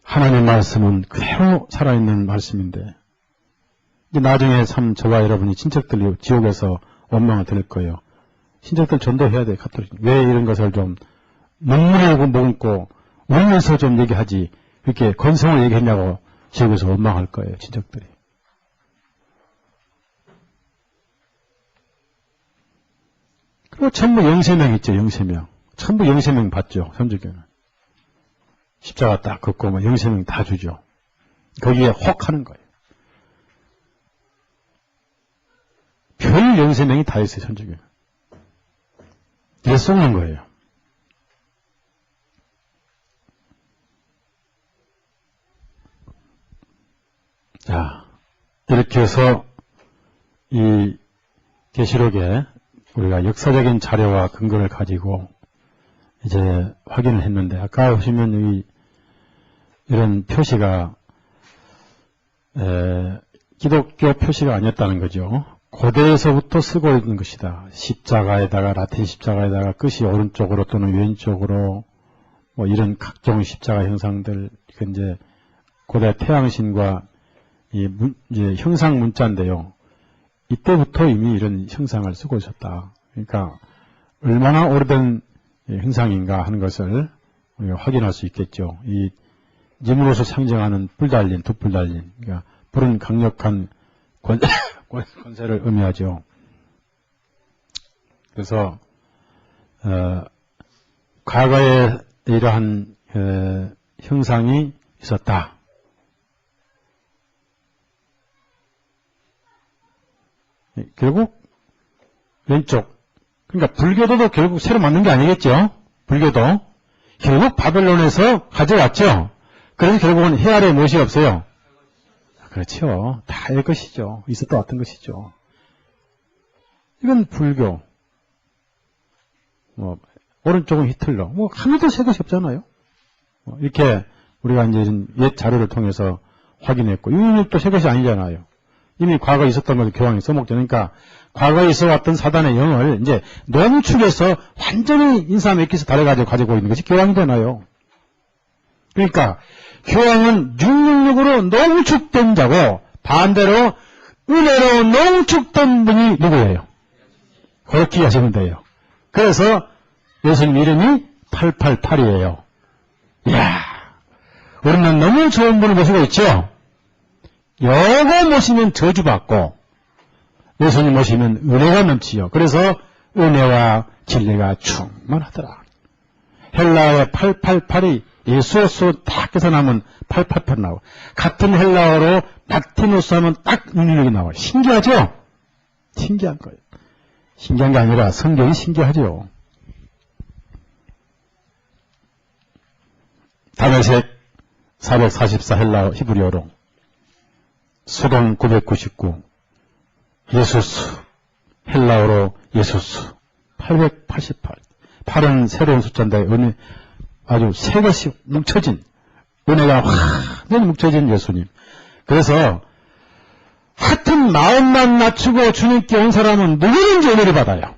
하나님 말씀은 그대로 살아있는 말씀인데 이제 나중에 참 저와 여러분이 친척들이 지옥에서 원망을 들을 거예요. 친척들 전도해야 돼요. 가톨릭. 왜 이런 것을 좀 눈물을 머금고 울면서 좀 얘기하지 이렇게 건성을 얘기했냐고 지옥에서 원망할 거예요. 친척들이. 그리고 전부 영세명 있죠, 영세명. 전부 영세명 받죠, 천주교는. 십자가 딱 긋고 뭐 영세명 다 주죠. 거기에 혹 하는 거예요. 별 영세명이 다 있어요, 천주교는. 이게 쏘는 거예요. 자, 이렇게 해서 이 계시록에 우리가 역사적인 자료와 근거를 가지고 이제 확인을 했는데, 아까 보시면 여기 이런 표시가 기독교 표시가 아니었다는 거죠. 고대에서부터 쓰고 있는 것이다. 십자가에다가, 라틴 십자가에다가 끝이 오른쪽으로 또는 왼쪽으로 뭐 이런 각종 십자가 형상들, 이건 이제 고대 태양신과 이제 형상 문자인데요. 이때부터 이미 이런 형상을 쓰고 있었다. 그러니까 얼마나 오래된 형상인가 하는 것을 우리가 확인할 수 있겠죠. 이 님으로서 상징하는 뿔 달린, 두 뿔 달린, 그러니까 불은 강력한 권세를 의미하죠. 그래서 과거에 이러한 형상이 있었다. 결국 왼쪽, 그러니까 불교도도 결국 새로 만든 게 아니겠죠. 불교도 결국 바벨론에서 가져왔죠. 그래서 결국은 해 아래 무엇이 없어요. 그렇죠. 다 이것이죠. 있었다 왔던 것이죠. 이건 불교. 뭐 오른쪽은 히틀러. 뭐 하나도 새 것이 없잖아요. 이렇게 우리가 이제 옛 자료를 통해서 확인했고, 이것도 새 것이 아니잖아요. 이미 과거에 있었던 것을 교황이 써먹죠. 그러니까 과거에 있어왔던 사단의 영을 이제 농축해서 완전히 인사 맺기서 달아가지고 가지고 있는 것이 교황이잖아요. 그러니까 교황은 666으로 농축된 자고, 반대로 은혜로 농축된 분이 누구예요? 그렇게 하시면 돼요. 그래서 예수님 이름이 888이에요. 이야, 우리는 너무 좋은 분을 모시고 있죠? 요거 모시면 저주받고, 예수님 모시면 은혜가 넘치요. 그래서 은혜와 진리가 충만하더라. 헬라어의 888이 예수로서 딱 계산하면 888 나오고, 같은 헬라어로 라틴어로 하면 딱 능력이 나와요. 신기하죠? 신기한 거예요. 신기한 게 아니라 성경이 신기하죠. 다메섹 444 헬라어 히브리어로, 수동 999, 예수스, 헬라어로 예수스, 888. 8은 새로운 숫자인데, 은혜, 아주 새 것이 뭉쳐진, 은혜가 완전히 뭉쳐진 예수님. 그래서, 하여튼 마음만 낮추고 주님께 온 사람은 누구든지 은혜를 받아요.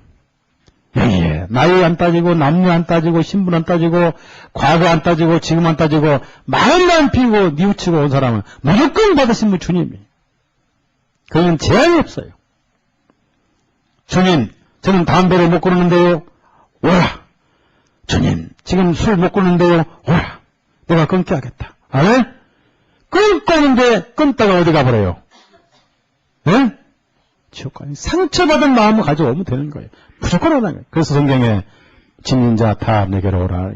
여기에, 나이 안 따지고, 남녀 안 따지고, 신분 안 따지고, 과거 안 따지고, 지금 안 따지고, 마음만 피고, 뉘우치고 온 사람은 무조건 받으신 분 주님이. 그건 제한이 없어요. 주님, 저는 담배를 못 끊는데요. 오라. 주님, 지금 술 못 끊는데요. 오라. 내가 끊게 하겠다. 아멘? 끊고는데 끊다가 어디 가버려요? 네? 지옥 가니. 상처받은 마음을 가져오면 되는 거예요. 무조건 오라는 거예요. 그래서 성경에 진인자 다 내게로 오라.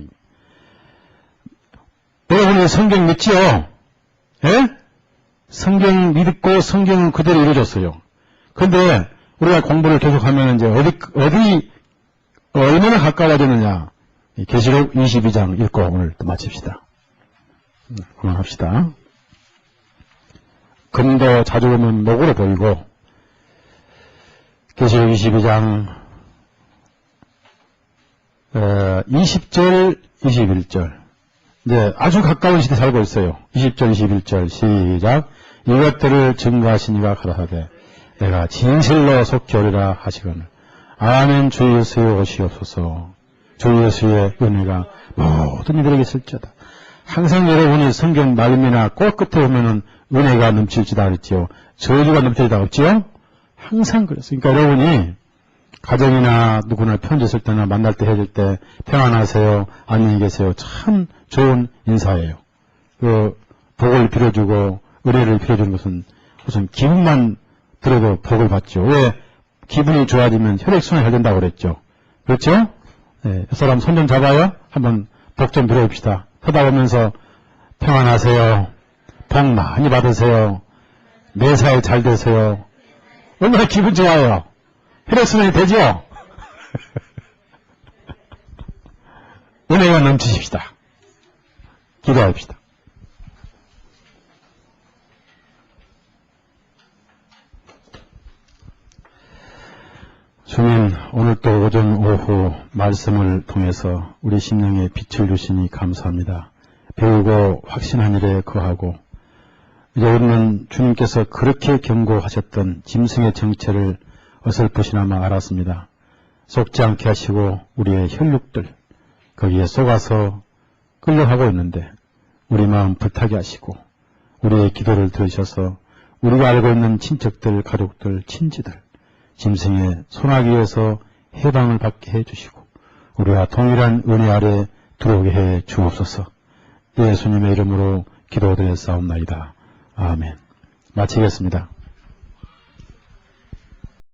여러분이 성경 믿지요? 예? 성경 믿고 성경은 그대로 이루어졌어요. 근데 우리가 공부를 계속하면 이제 얼마나 가까워지느냐. 계시록 22장 읽고 오늘 또 마칩시다. 그만합시다. 금도 자주 보면 목으로 보이고, 계시록 22장 20절, 21절. 이제 아주 가까운 시대에 살고 있어요. 20절, 21절 시작. 이것들을 증거하시니가 가라사대 내가 진실로 속히 오리라 하시거늘. 아멘. 주 예수의 오시옵소서. 주 예수의 은혜가 모든 이들에게 있을지어다. 항상 여러분이 성경 말미나 꽃 끝에 보면은 은혜가 넘칠지다 그랬지요. 저주가 넘칠지다 그랬지요. 항상 그랬어요. 그러니까 여러분이 가정이나 누구나 편지 쓸 때나 만날 때 해줄 때 평안하세요, 안녕히 계세요, 참 좋은 인사예요. 그 복을 빌어주고 은혜를 빌어주는 것은 우선 기분만 들어도 복을 받죠. 왜? 기분이 좋아지면 혈액순환이 잘 된다고 그랬죠. 그렇죠? 네, 이 사람 손 좀 잡아요. 한번 복 좀 빌어봅시다. 쳐다보면서 평안하세요. 복 많이 받으세요. 매사에 잘 되세요. 얼마나 기분 좋아요. 혈액순환이 되죠? 은혜가 넘치십시다. 기도합시다. 주님, 오늘 또 오전 오후 말씀을 통해서 우리 심령에 빛을 주시니 감사합니다. 배우고 확신한 일에 거하고 이제 우리는 주님께서 그렇게 경고하셨던 짐승의 정체를 어설프시나마 알았습니다. 속지 않게 하시고 우리의 혈육들 거기에 속아서 끌려가고 있는데 우리 마음 불타게 하시고 우리의 기도를 들으셔서 우리가 알고 있는 친척들, 가족들, 친지들 짐승의 소나기에서 해방을 받게 해주시고 우리와 동일한 은혜 아래 들어오게 해 주옵소서. 예수님의 이름으로 기도드렸사옵나이다. 아멘. 마치겠습니다.